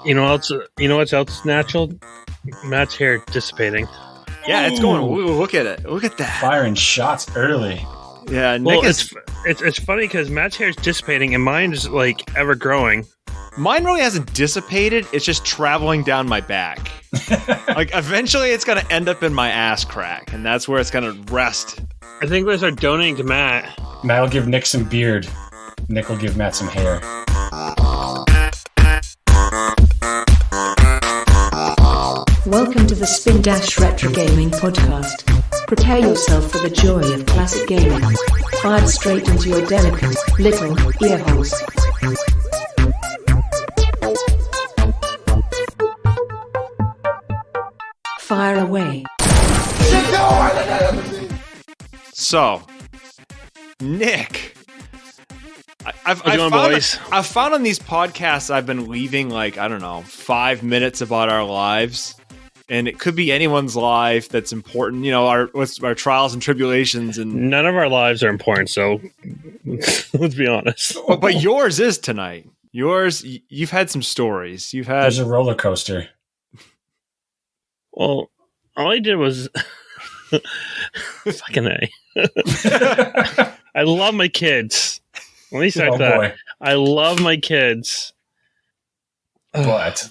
You know else? You know what's else natural? Matt's hair dissipating. Yeah, it's going. Ooh, look at it. Look at that. Firing shots early. Yeah, Well, Nick is, it's funny because Matt's hair is dissipating and mine is like ever growing. mine really hasn't dissipated. It's just traveling down my back. Like eventually, it's gonna end up in my ass crack, and that's where it's gonna rest. I think we're gonna start donating to Matt. Matt will give Nick some beard. Nick will give Matt some hair. Welcome to the Spindash Retro Gaming Podcast. Prepare yourself for the joy of classic gaming, fired straight into your delicate little ear holes. Fire away. So, Nick, I've found on these podcasts I've been leaving like, I don't know, 5 minutes about our lives. And it could be anyone's life that's important, you know, our trials and tribulations. And None of our lives are important, so let's be honest. but yours is tonight. Yours, you've had some stories. There's a roller coaster. Well, all I did was fucking A. I love my kids. Let me start that. Boy. I love my kids. But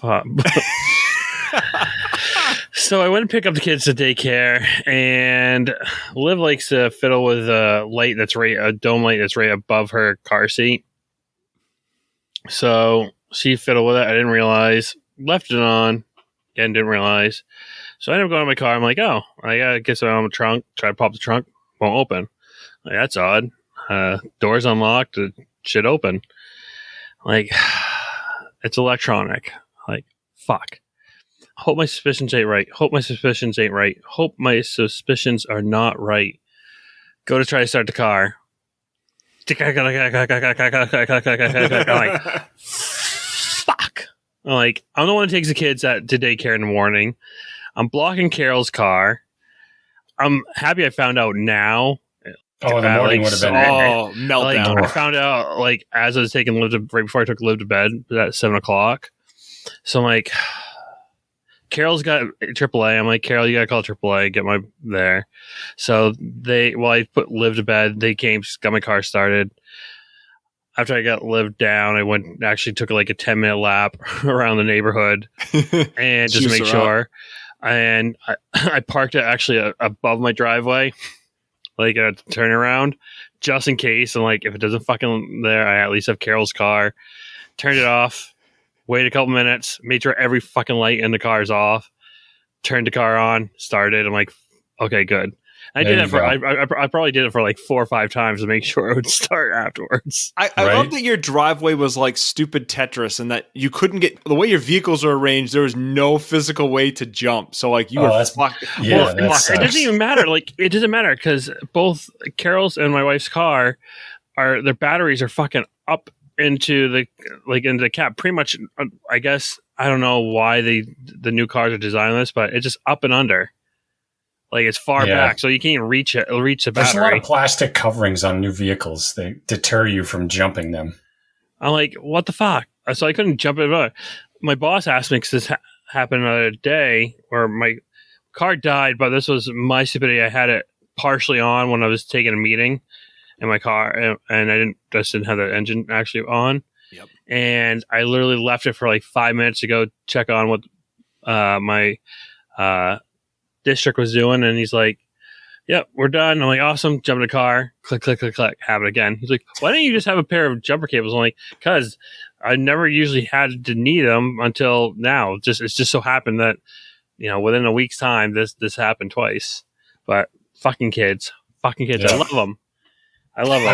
So I went and pick up the kids to daycare, and Liv likes to fiddle with a dome light that's right above her car seat. So she fiddled with it. I didn't realize. Left it on. Again, didn't realize. So I ended up going to my car. I'm like, oh, I gotta get some on the trunk. Try to pop the trunk. Won't open. Like, that's odd. Door's unlocked. It should open. Like, it's electronic. Like, fuck. Hope my suspicions ain't right. Hope my suspicions ain't right. Hope my suspicions are not right. Go to try to start the car. I'm like, fuck. I'm like, I'm the one who takes the kids to daycare in the morning. I'm blocking Carol's car. I'm happy I found out now. the morning would have been meltdown. Like, I found out like as I was taking Liv right before I took Liv to bed at 7:00. So I'm like, Carol's got AAA. I'm like, Carol, you gotta call AAA, get my there. So I put Liv to bed, they came, got my car started. After I got Liv down, I took like a 10-minute lap around the neighborhood and just to make sure. And I parked it actually above my driveway, like a turnaround, just in case. And like, if it doesn't fucking there, I at least have Carol's car. Turned it off. Wait a couple minutes, made sure every fucking light in the car is off, turned the car on, started. I'm like, okay, good. I probably did it for like 4 or 5 times to make sure it would start afterwards. I love that your driveway was like stupid Tetris and that you couldn't get the way your vehicles are arranged. There was no physical way to jump. So like you were fucked. Yeah, it doesn't even matter. Like it doesn't matter because both Carol's and my wife's car their batteries are fucking up into the cab pretty much. I guess I don't know why the new cars are designed this, but it's just up and under, like it's far back, so you can't reach the battery. There's a lot of plastic coverings on new vehicles. They deter you from jumping them. I'm like, what the fuck? So I couldn't jump it. My boss asked me, because this happened another day where my car died, but this was my stupidity. I had it partially on when I was taking a meeting in my car, and I didn't have the engine actually on. Yep. And I literally left it for like 5 minutes to go check on what my district was doing, and he's like, yep, we're done. I'm like, awesome. Jump in the car, click, click, click, click, have it again. He's like, why don't you just have a pair of jumper cables? I'm like, because I never usually had to need them until now. It's just so happened that, you know, within a week's time, this happened twice. But fucking kids. Yeah. I love them.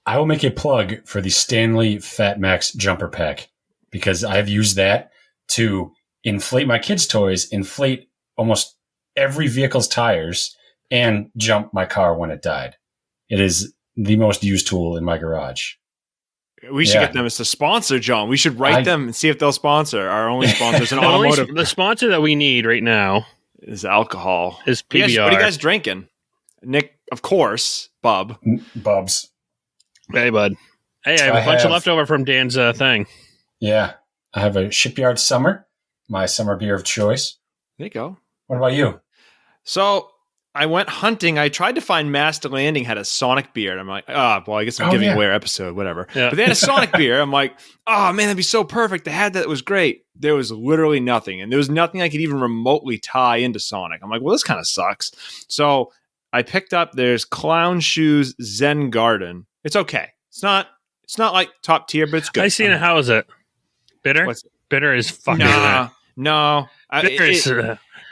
I will make a plug for the Stanley Fat Max jumper pack, because I've used that to inflate my kids' toys, inflate almost every vehicle's tires, and jump my car when it died. It is the most used tool in my garage. We should get them as a sponsor, John. We should write them and see if they'll sponsor. Our only sponsors in automotive. The sponsor that we need right now is alcohol. Is PBR. What are you guys drinking? Nick, of course, Bubs. Hey, bud. Hey, I have a bunch of leftover from Dan's thing. Yeah. I have a Shipyard Summer, my summer beer of choice. There you go. What about you? So I went hunting. I tried to find Master Landing had a Sonic beer. And I'm like, well, I guess I'm giving away our episode, whatever. Yeah. But they had a Sonic beer. I'm like, oh, man, that'd be so perfect. They had that. It was great. There was literally nothing. And there was nothing I could even remotely tie into Sonic. I'm like, well, this kind of sucks. So I picked up, there's Clown Shoes Zen Garden. It's okay. It's not like top tier, but it's good. I seen it. How is it? Bitter? Bitter is fucking No. Bitter is...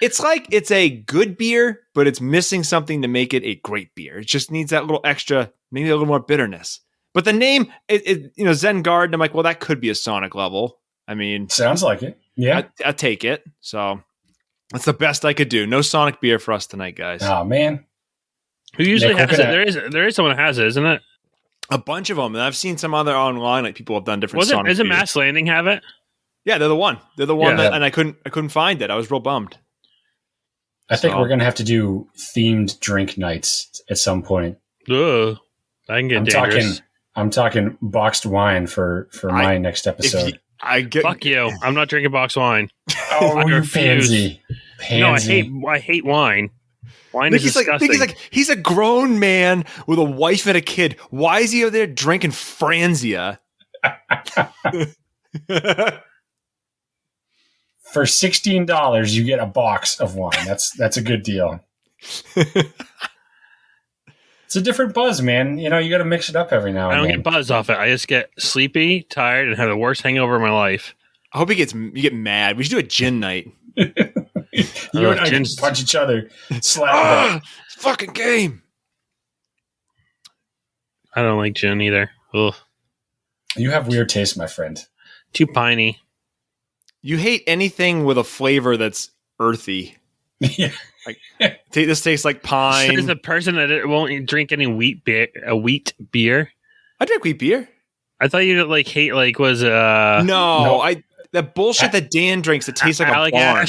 It's like it's a good beer, but it's missing something to make it a great beer. It just needs that little extra, maybe a little more bitterness. But the name, Zen Garden, I'm like, well, that could be a Sonic level. I mean... Sounds like it. Yeah. I take it. So that's the best I could do. No Sonic beer for us tonight, guys. Oh, man. Who usually has it? There is someone that has it, isn't it? A bunch of them, and I've seen some other online. Like people have done different. Isn't Mass Landing have it? Yeah, they're the one. They're the one and I couldn't find it. I was real bummed. I think we're gonna have to do themed drink nights at some point. Ugh, I can get dangerous. I'm talking boxed wine for my next episode. Fuck you! I'm not drinking boxed wine. Oh, you pansy! No, I hate wine. Wine is disgusting. He's a grown man with a wife and a kid. Why is he over there drinking Franzia? For $16, you get a box of wine. That's a good deal. It's a different buzz, man. You got to mix it up every now and then. I don't get buzz off it. I just get sleepy, tired, and have the worst hangover of my life. I hope you get mad. We should do a gin night. You and I can punch each other. Slap it's fucking game. I don't like gin either. Ugh. You have weird taste, my friend. Too piney. You hate anything with a flavor that's earthy. Yeah. Like this tastes like pine. Is the person that won't drink any wheat beer? I drink wheat beer. I thought you hate No. That bullshit that Dan drinks that tastes like a barn.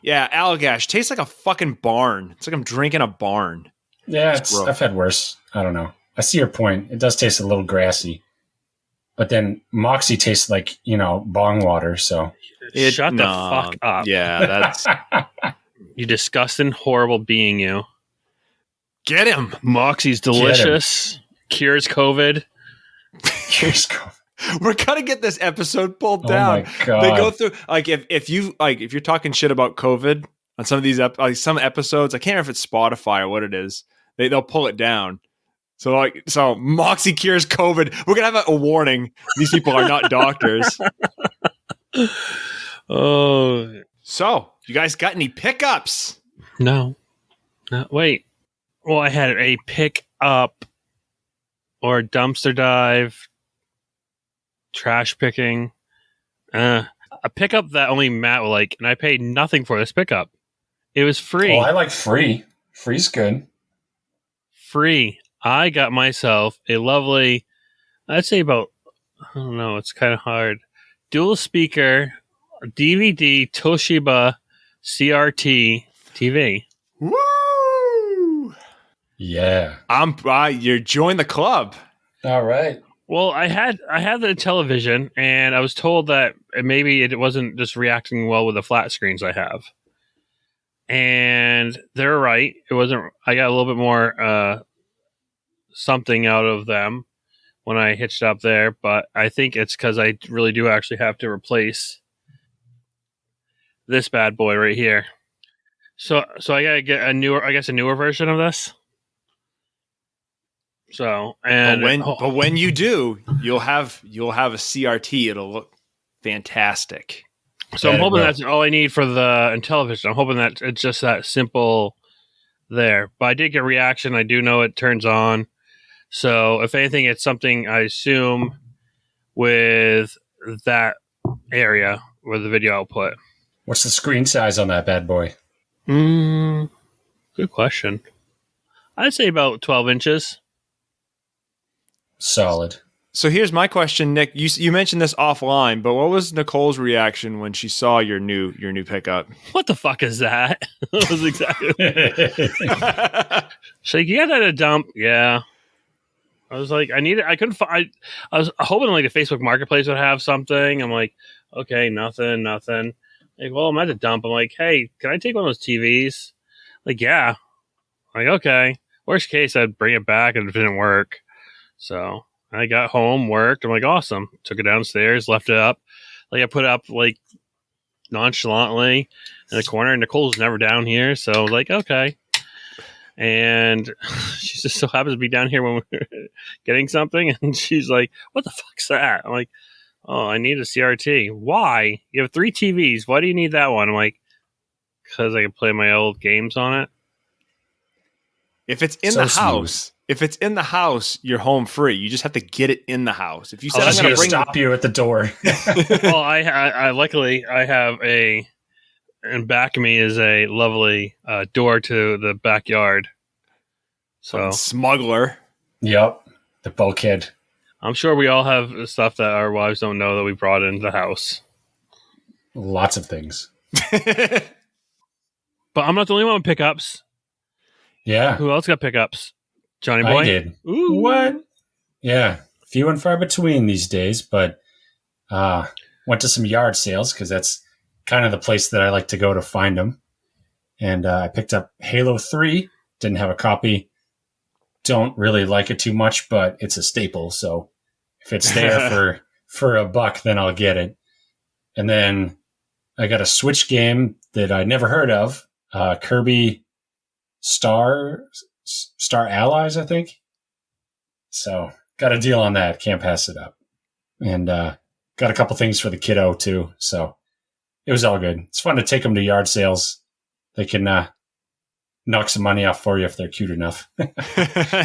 Yeah, Allagash tastes like a fucking barn. It's like I'm drinking a barn. Yeah, I've had worse. I don't know. I see your point. It does taste a little grassy. But then Moxie tastes like, bong water, so... Shut the fuck up. Yeah, that's... You disgusting, horrible being, you. Get him! Moxie's delicious. Cures COVID. Cures COVID. We're gonna get this episode pulled down. Oh my God. They go through if you're talking shit about COVID on some of these some episodes, I can't remember if it's Spotify or what it is. They'll pull it down. So Moxie cures COVID. We're gonna have a warning. These people are not doctors. Oh. So you guys got any pickups? No. Wait. Well, I had a pick up or dumpster dive. Trash picking, a pickup that only Matt will like, and I paid nothing for this pickup. It was free. Oh, I like free. Free's good. Free. I got myself a lovely, I'd say about, I don't know, it's kind of hard. Dual speaker, DVD Toshiba CRT TV. Woo! Yeah. You're join the club. All right. Well, I had the television, and I was told that maybe it wasn't just reacting well with the flat screens I have. And they're right. It wasn't. I got a little bit more something out of them when I hitched up there, but I think it's because I really do actually have to replace this bad boy right here. So I gotta get a newer version of this. So but when you do, you'll have a CRT. It'll look fantastic. So I'm hoping that's all I need for the television. I'm hoping that it's just that simple there. But I did get a reaction. I do know it turns on. So if anything, it's something I assume with that area with the video output. What's the screen size on that bad boy? Good question. I'd say about 12 inches. Solid. So here's my question, Nick. You mentioned this offline, but what was Nicole's reaction when she saw your new pickup? What the fuck is that? That was exactly. She's like, you got that at a dump? Yeah. I was like, I need it. I couldn't find. I was hoping like the Facebook Marketplace would have something. I'm like, okay, nothing. Like, well, I'm at the dump. I'm like, hey, can I take one of those TVs? Like, yeah. I'm like, okay. Worst case, I'd bring it back and it didn't work. So I got home, worked. I'm like, awesome. Took it downstairs, left it up. Like, I put it up, like, nonchalantly in the corner. And Nicole's never down here. So I was like, okay. And she just so happens to be down here when we're getting something. And she's like, what the fuck's that? I'm like, oh, I need a CRT. Why? You have 3 TVs. Why do you need that one? I'm like, because I can play my old games on it. If it's in the house, you're home free. You just have to get it in the house. If you said I'm going to stop you at the door. Well, I luckily I have and back of me is a lovely door to the backyard. So smuggler. Yep, the bulkhead. I'm sure we all have stuff that our wives don't know that we brought into the house. Lots of things. But I'm not the only one with pickups. Yeah. Who else got pickups? Johnny Boy? I did. Ooh. What? Yeah. Few and far between these days, but went to some yard sales because that's kind of the place that I like to go to find them. And I picked up Halo 3. Didn't have a copy. Don't really like it too much, but it's a staple. So if it's there for $1, then I'll get it. And then I got a Switch game that I never heard of. Kirby Star Allies, I think. So got a deal on that. Can't pass it up. And got a couple things for the kiddo too. So it was all good. It's fun to take them to yard sales. They can knock some money off for you if they're cute enough.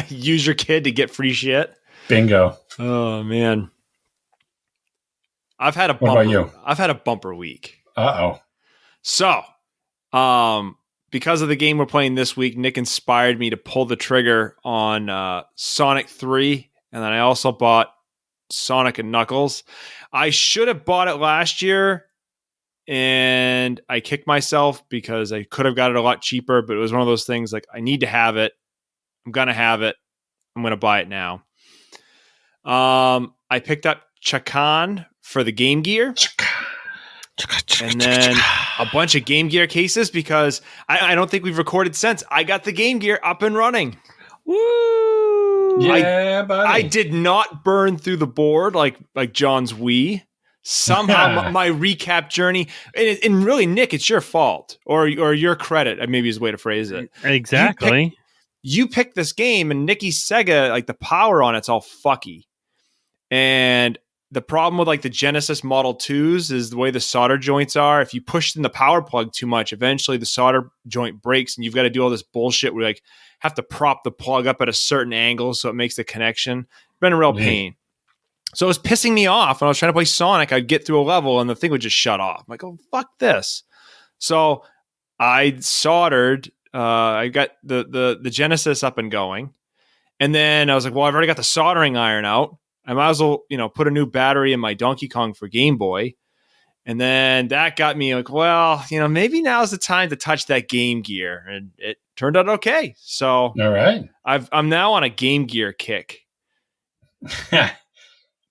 Use your kid to get free shit. Bingo. Oh man. I've had a bumper. What about you? I've had a bumper week. Uh-oh. So, because of the game we're playing this week, Nick inspired me to pull the trigger on Sonic 3, and then I also bought Sonic and Knuckles. I should have bought it last year, and I kicked myself because I could have got it a lot cheaper, but it was one of those things like, I need to have it. I'm going to have it. I'm going to buy it now. I picked up Chakan for the Game Gear. And then a bunch of Game Gear cases because I don't think we've recorded since. I got the Game Gear up and running. Woo! Yeah, buddy. I did not burn through the board like John's Wii. Somehow my recap journey, and really, Nick, it's your fault or your credit. Maybe is a way to phrase it. Exactly. You picked this game, and Nicky's Sega, like the power on it's all fucky. And the problem with like the Genesis Model 2s is the way the solder joints are. If you push in the power plug too much, eventually the solder joint breaks and you've got to do all this bullshit where you like have to prop the plug up at a certain angle so it makes the connection. It's been a real pain. So it was pissing me off when I was trying to play Sonic. I'd get through a level and the thing would just shut off. I'm like, oh, fuck this. So I soldered, I got the Genesis up and going. And then I was like, well, I've already got the soldering iron out. I might as well, put a new battery in my Donkey Kong for Game Boy. And then that got me like, well, maybe now's the time to touch that Game Gear. And it turned out okay. So all right. I'm now on a Game Gear kick.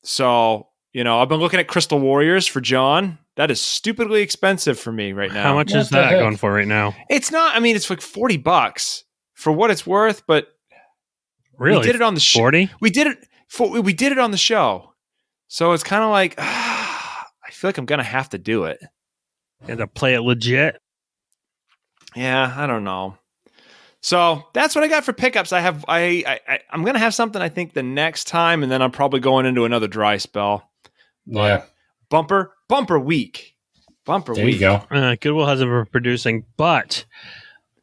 So, I've been looking at Crystal Warriors for John. That is stupidly expensive for me right now. How much is that going for right now? It's not, it's like $40 for what it's worth, but really? We did it on the show. 40? We did it on the show. So it's kind of like, I feel like I'm going to have to do it. You have to play it legit. Yeah, I don't know. So that's what I got for pickups. I'm going to have something, I think, the next time, and then I'm probably going into another dry spell. Yeah. Bumper week. There you go. Goodwill hasn't been producing, but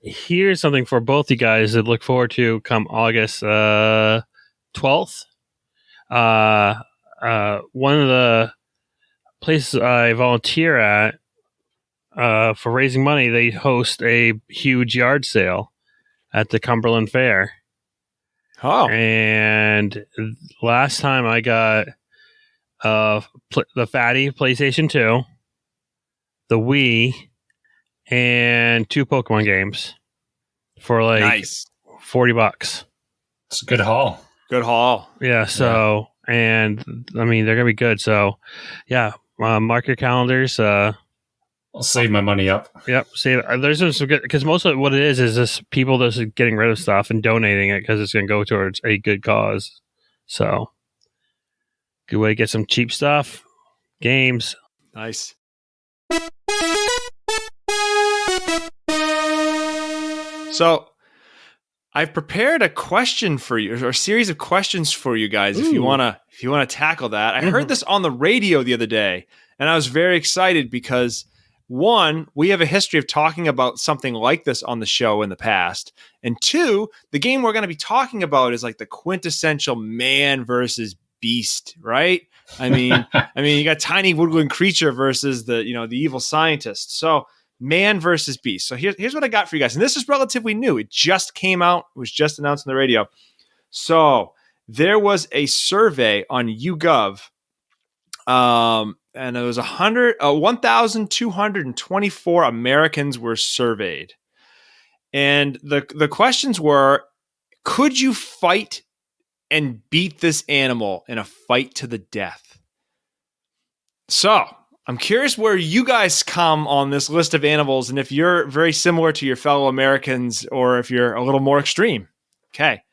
here's something for both you guys to look forward to come August 12th. One of the places I volunteer at for raising money, they host a huge yard sale at the Cumberland Fair. Oh. And last time I got the Fatty PlayStation 2, the Wii, and 2 Pokemon games for like nice. $40. It's a good haul. Good haul. Yeah. So, and they're going to be good. So, yeah, Mark your calendars. I'll save my money up. Yep. Save. There's some good because most of what it is this people just getting rid of stuff and donating it because it's going to go towards a good cause. So, good way to get some cheap stuff, games. Nice. So, I've prepared a question for you, or a series of questions for you guys. If you wanna tackle that, I heard this on the radio the other day, and I was very excited because one, we have a history of talking about something like this on the show in the past, and two, the game we're going to be talking about is like the quintessential man versus beast, right? I mean, you got tiny woodland creature versus the evil scientist. So. Man versus beast. So here's what I got for you guys. And this is relatively new. It just came out. It was just announced on the radio. So there was a survey on YouGov. And it was 1,224 Americans were surveyed. And the questions were, could you fight and beat this animal in a fight to the death? So I'm curious where you guys come on this list of animals and if you're very similar to your fellow Americans or if you're a little more extreme. Okay.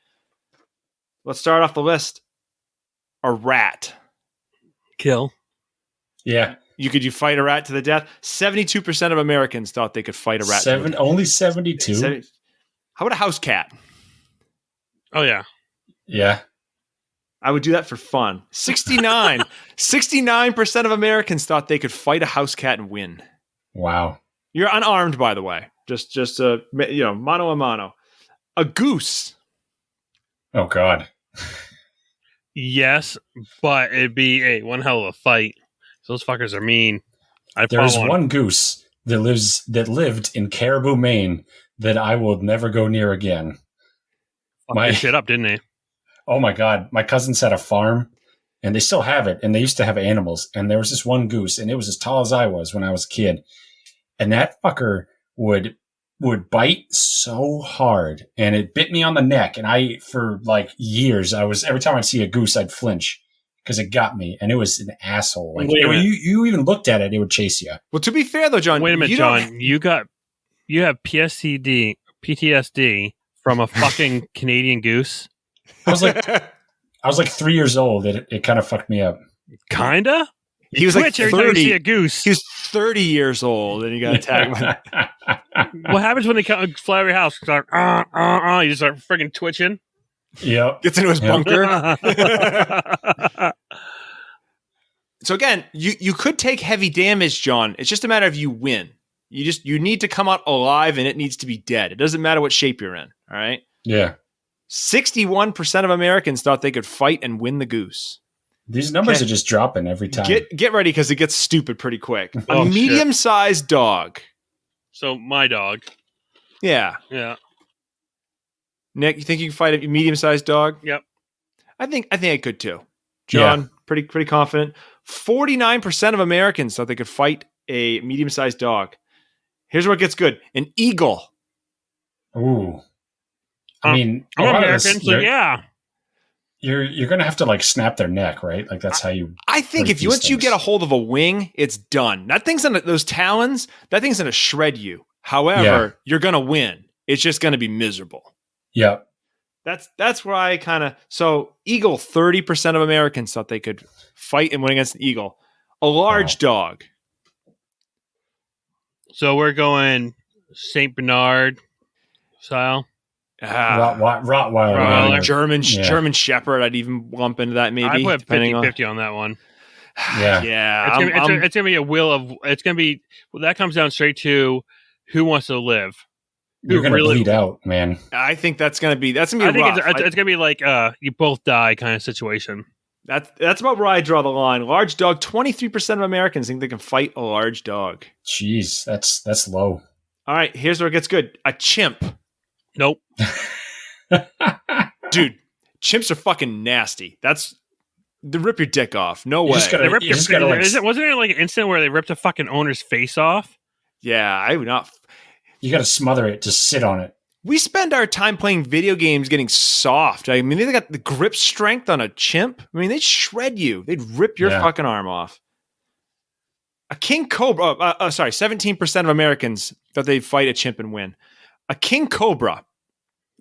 Let's start off the list. A rat. Kill. Yeah. Could you fight a rat to the death? 72% of Americans thought they could fight a rat. Only 72? How about a house cat? Oh, yeah. Yeah. I would do that for fun. 69% of Americans thought they could fight a house cat and win. Wow. You're unarmed, by the way. Just mano a mano. A goose. Oh, God. Yes, but it'd be one hell of a fight. Those fuckers are mean. There's one goose that lived in Caribou, Maine that I will never go near again. Fucked shit up, didn't they? Oh my God. My cousins had a farm and they still have it. And they used to have animals. And there was this one goose and it was as tall as I was when I was a kid. And that fucker would bite so hard and it bit me on the neck. And for like years, every time I'd see a goose, I'd flinch because it got me. And it was an asshole. Like you even looked at it, it would chase you. Well, to be fair though, John. Wait a minute, John. You have PTSD from a fucking Canadian goose. I was like 3 years old. It kind of fucked me up. Kinda? He was like 30. Every time you see a goose. He was 30 years old and he got attacked. What happens when they fly over your house? Start, you just start freaking twitching. Yep. Gets into his bunker. So again, you could take heavy damage, John. It's just a matter of you win. You need to come out alive and it needs to be dead. It doesn't matter what shape you're in. All right? Yeah. 61% of Americans thought they could fight and win the goose. These numbers are just dropping every time. Get ready because it gets stupid pretty quick. A medium-sized dog. So my dog. Yeah. Yeah. Nick, you think you can fight a medium-sized dog? Yep. I think I could too. John, pretty confident. 49% of Americans thought they could fight a medium-sized dog. Here's where it gets good. An eagle. Ooh. I mean, I'm American, so yeah. You're going to have to like snap their neck, right? Like that's how you. I think if once you get a hold of a wing, it's done. That thing's on those talons. That thing's going to shred you. However, you're going to win. It's just going to be miserable. Yeah. That's where I kind of. So eagle, 30% of Americans thought they could fight and win against an eagle. A large dog. So we're going Saint Bernard style. Rottweiler. German Shepherd. I'd even lump into that maybe. I put 50-50 on that one. Yeah. It's gonna be a will of. It's gonna be. Well, that comes down straight to who wants to live. You're gonna bleed out, man. I think that's gonna be. I think it's gonna be like you both die kind of situation. That's about where I draw the line. Large dog. 23% of Americans think they can fight a large dog. Jeez, that's low. All right, here's where it gets good. A chimp. Nope. Dude, chimps are fucking nasty. They rip your dick off. No way. Wasn't there like an incident where they ripped a fucking owner's face off? Yeah, I would not. You got to smother it. Just sit on it. We spend our time playing video games getting soft. I mean, they got the grip strength on a chimp. I mean, they'd shred you. They'd rip your fucking arm off. A king cobra. 17% of Americans thought they'd fight a chimp and win. A king cobra.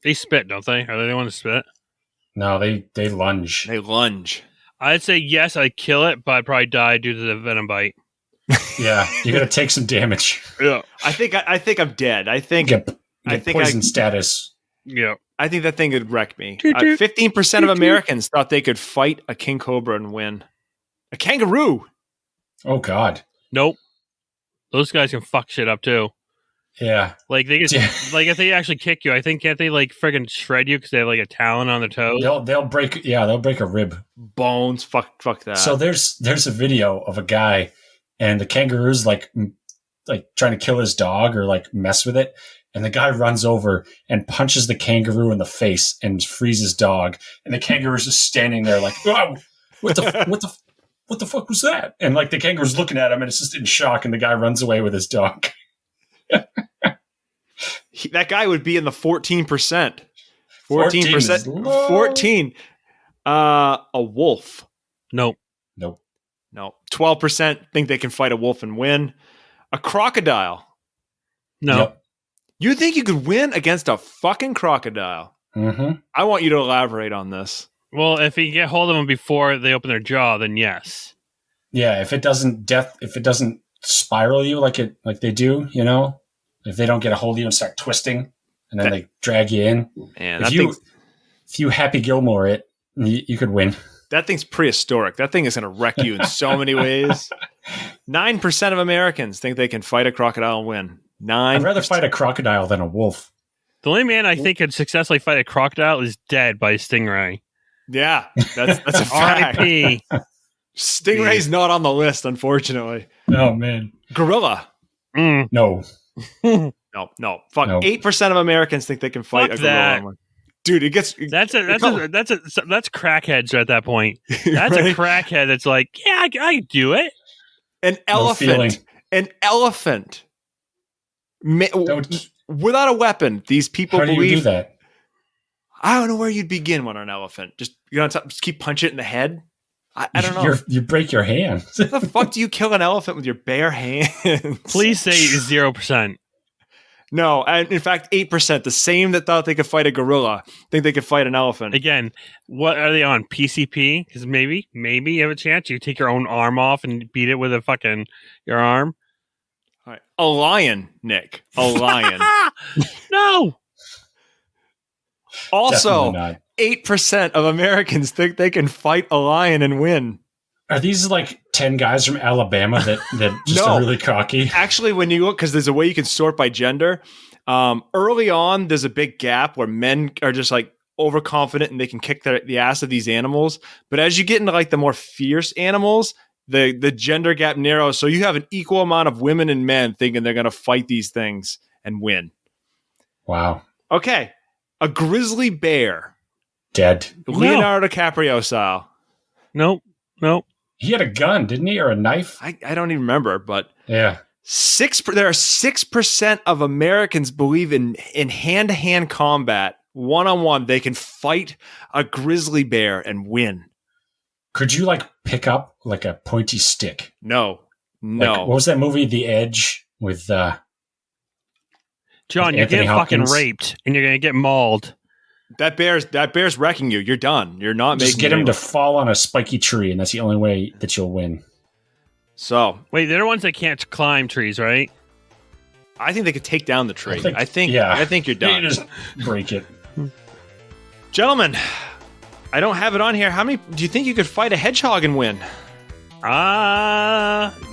They spit, don't they? Are they the ones to spit? No, they lunge. They lunge. I'd say yes, I'd kill it, but I'd probably die due to the venom bite. Yeah, you're gonna take some damage. Yeah, I think I'm dead. I think poison status. Yeah, I think that thing would wreck me. 15% of Americans thought they could fight a king cobra and win. A kangaroo. Oh God. Nope. Those guys can fuck shit up too. Yeah. Like they can, like if they actually kick you, I think can't they like friggin' shred you because they have like a talon on their toes? They'll break. Yeah, they'll break a rib. Bones. Fuck that. So there's a video of a guy, and the kangaroo's like trying to kill his dog or like mess with it, and the guy runs over and punches the kangaroo in the face and frees his dog, and the kangaroo's just standing there like, oh, what the fuck was that? And like the kangaroo's looking at him and it's just in shock, and the guy runs away with his dog. That guy would be in the 14%. 14%. 14. A wolf. Nope. 12% think they can fight a wolf and win. A crocodile. No. Yep. You think you could win against a fucking crocodile? Mm-hmm. I want you to elaborate on this. Well, if you get hold of them before they open their jaw, then yes. Yeah, if it doesn't spiral you like they do, you know, if they don't get a hold of you and start twisting, and then they drag you in. Man, if you Happy Gilmore it, you could win. That thing's prehistoric. That thing is going to wreck you in so many ways. 9% of Americans think they can fight a crocodile and win. I'd rather fight a crocodile than a wolf. The only man I think could successfully fight a crocodile is dead by a stingray. Yeah, that's a fact. R.I.P. Stingray's not on the list, unfortunately. Oh man, gorilla. No. No. Fuck. 8% of Americans think they can fight a gorilla. Dude, it gets that's crackheads at that point. That's right? A crackhead that's like, yeah, I do it. An elephant. An elephant. Without a weapon, these people How believe. do you do that? I don't know where you'd begin on an elephant. Just just keep punching it in the head. I don't know. You break your hand. How the fuck do you kill an elephant with your bare hands? Please say 0%. No, and in fact, 8%, the same that thought they could fight a gorilla, think they could fight an elephant. Again, what are they on? PCP? Because maybe you have a chance. You take your own arm off and beat it with your arm. All right. A lion, Nick. A lion. No. Also, 8% of Americans think they can fight a lion and win. Are these like 10 guys from Alabama that just are really cocky? Actually, when you look, because there's a way you can sort by gender. Early on, there's a big gap where men are just like overconfident and they can kick the ass of these animals. But as you get into like the more fierce animals, the gender gap narrows. So you have an equal amount of women and men thinking they're going to fight these things and win. Wow. Okay. A grizzly bear. Dead. Leonardo DiCaprio style. Nope. He had a gun, didn't he? Or a knife? I don't even remember, but yeah. There are 6% of Americans believe in hand-to-hand combat, one-on-one. They can fight a grizzly bear and win. Could you like pick up like a pointy stick? No. Like, what was that movie, The Edge, with John, you're getting fucking raped and you're gonna get mauled. That bear's wrecking you. You're done. You're not just making get him to fall on a spiky tree, and that's the only way that you'll win. So wait, they're the ones that can't climb trees, right? I think they could take down the tree. I think you're done. You just break it. Gentlemen, I don't have it on here. How many do you think you could fight a hedgehog and win?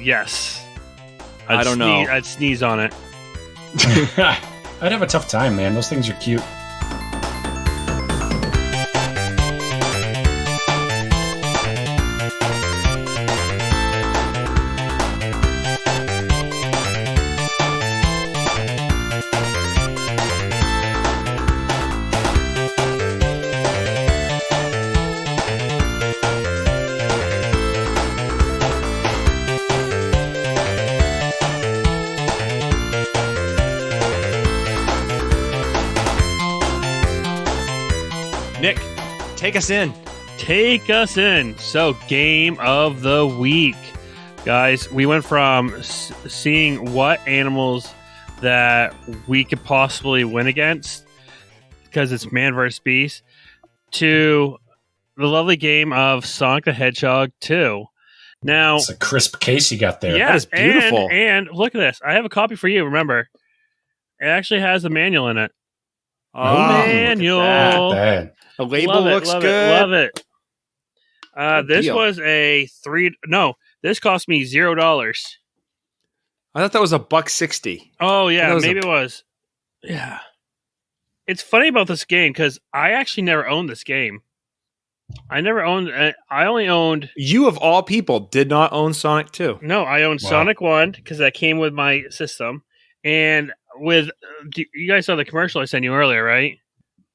Yes. I don't know. I'd sneeze on it. I'd have a tough time, man. Those things are cute. Nick, take us in. Take us in. So, game of the week. Guys, we went from seeing what animals that we could possibly win against because it's man versus beast to the lovely game of Sonic the Hedgehog 2. Now, it's a crisp case you got there. Yeah, that is beautiful. And look at this. I have a copy for you. Remember, it actually has the manual in it. Oh, manual. Not bad. The label Love it, looks love good. Love it. This deal. was a this cost me $0. I thought that was $1.60. Oh yeah, was maybe it was. Yeah. It's funny about this game because I actually never owned this game. I only owned. You of all people did not own Sonic 2. No, I owned Wow. Sonic 1 because that came with my system, and with you guys saw the commercial I sent you earlier, right?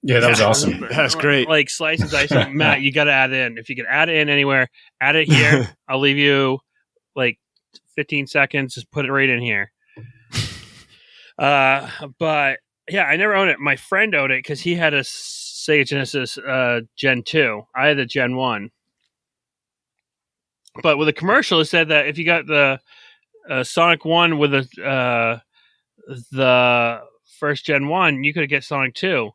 Yeah, that was awesome. That's great. Like slice and dice. Matt, you got to add it in. If you can add it in anywhere, add it here. I'll leave you like 15 seconds. Just put it right in here. But yeah, I never owned it. My friend owned it because he had a Sega Genesis Gen 2. I had the Gen 1. But with the commercial, it said that if you got the Sonic 1 with the first Gen 1, you could get Sonic 2.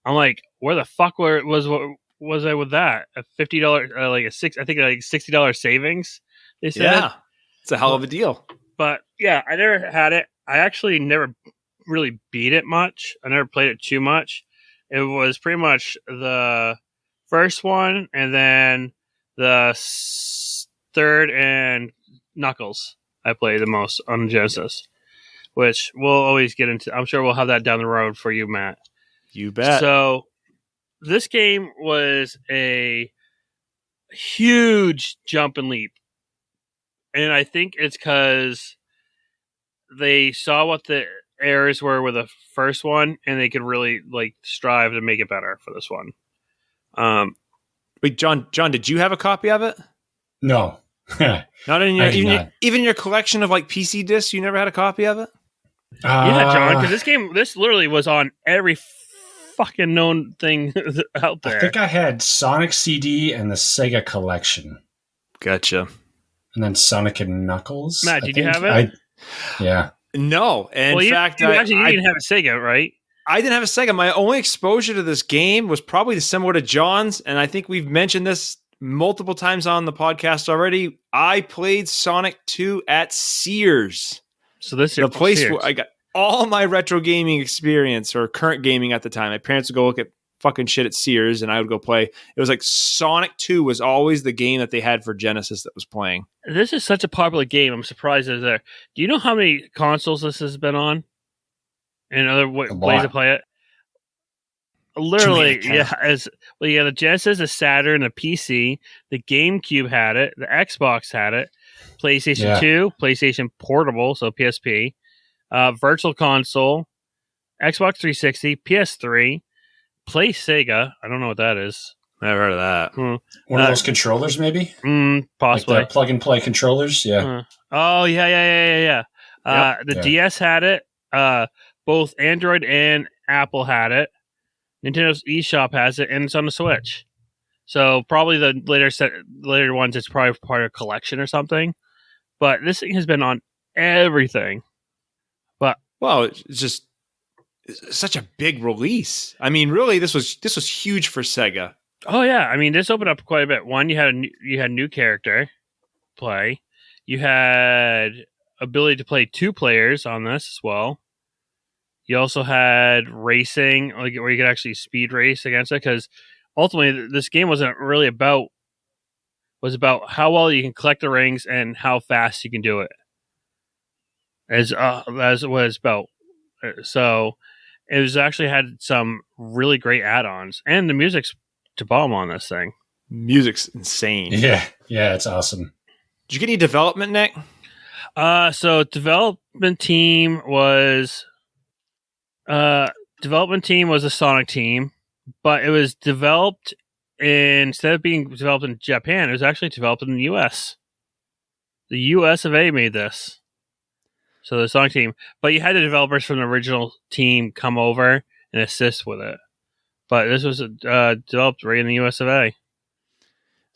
I'm like, where the fuck was I with that? A $50, I think like $60 savings. They said, Yeah, it's a hell of a deal. But yeah, I never had it. I actually never really beat it much. I never played it too much. It was pretty much the first one, and then the third and Knuckles I played the most on Genesis, which we'll always get into. I'm sure we'll have that down the road for you, Matt. You bet. So this game was a huge jump and leap. And I think it's because they saw what the errors were with the first one, and they could really strive to make it better for this one. Wait, John, did you have a copy of it? No. Not in your even your collection of PC discs. You never had a copy of it. Yeah, John, because this literally was on every fucking known thing out there. I think I had Sonic CD and the Sega collection. Gotcha. And then Sonic and Knuckles. Matt, did you have it? Yeah. No. In fact, you didn't have a Sega, right? I didn't have a Sega. My only exposure to this game was probably similar to John's, and I think we've mentioned this multiple times on the podcast already. I played Sonic 2 at Sears. So this is the place where I got all my retro gaming experience, or current gaming at the time. My parents would go look at fucking shit at Sears, and I would go play. It was like Sonic 2 was always the game that they had for Genesis that was playing. This is such a popular game. I'm surprised it's there. Do you know how many consoles this has been on? And other ways to play it? Literally, yeah. The Genesis, the Saturn, the PC, the GameCube had it, the Xbox had it, PlayStation 2, PlayStation Portable, so PSP, Virtual Console, Xbox 360, PS3, Play Sega. I don't know what that is. Never heard of that. One of those controllers, maybe? Possibly. Like the plug-and-play controllers, yeah. Oh, yeah. The DS had it. Both Android and Apple had it. Nintendo's eShop has it, and it's on the Switch. So probably the later ones, it's probably part of a collection or something. But this thing has been on everything. Well, it's such a big release. I mean, really, this was huge for Sega. Oh yeah, I mean, this opened up quite a bit. One, you had a new character play. You had ability to play 2 players on this as well. You also had racing, where you could actually speed race against it, because ultimately this game was about how well you can collect the rings and how fast you can do it. As what it's about. So it was actually had some really great add-ons, and the music's to bomb on this thing. Music's insane. Yeah, it's awesome. Did you get any development, Nick? So development team was a Sonic team, but it was developed instead of being developed in Japan, it was actually developed in the US. The US of A made this. So the Sonic team, but you had the developers from the original team come over and assist with it. But this was developed right in the US of A.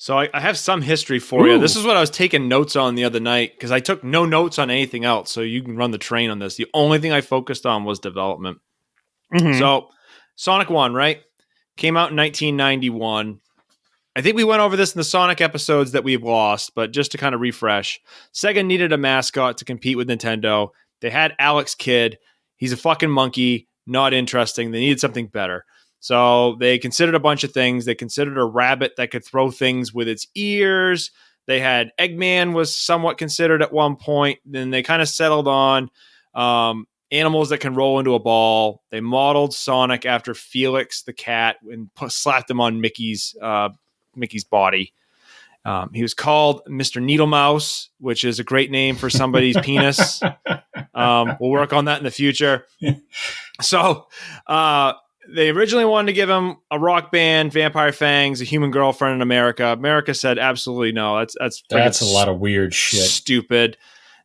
So I have some history for you. This is what I was taking notes on the other night because I took no notes on anything else. So you can run the train on this. The only thing I focused on was development. Mm-hmm. So Sonic 1, right? Came out in 1991. I think we went over this in the Sonic episodes that we've lost, but just to kind of refresh, Sega needed a mascot to compete with Nintendo. They had Alex Kidd. He's a fucking monkey. Not interesting. They needed something better. So they considered a bunch of things. They considered a rabbit that could throw things with its ears. They had Eggman was somewhat considered at one point. Then they kind of settled on animals that can roll into a ball. They modeled Sonic after Felix the cat and slapped him on Mickey's body. He was called Mr. Needlemouse, which is a great name for somebody's penis. We'll work on that in the future. So they originally wanted to give him a rock band, Vampire Fangs, a human girlfriend in America. America said absolutely no. That's a lot of weird shit. Stupid.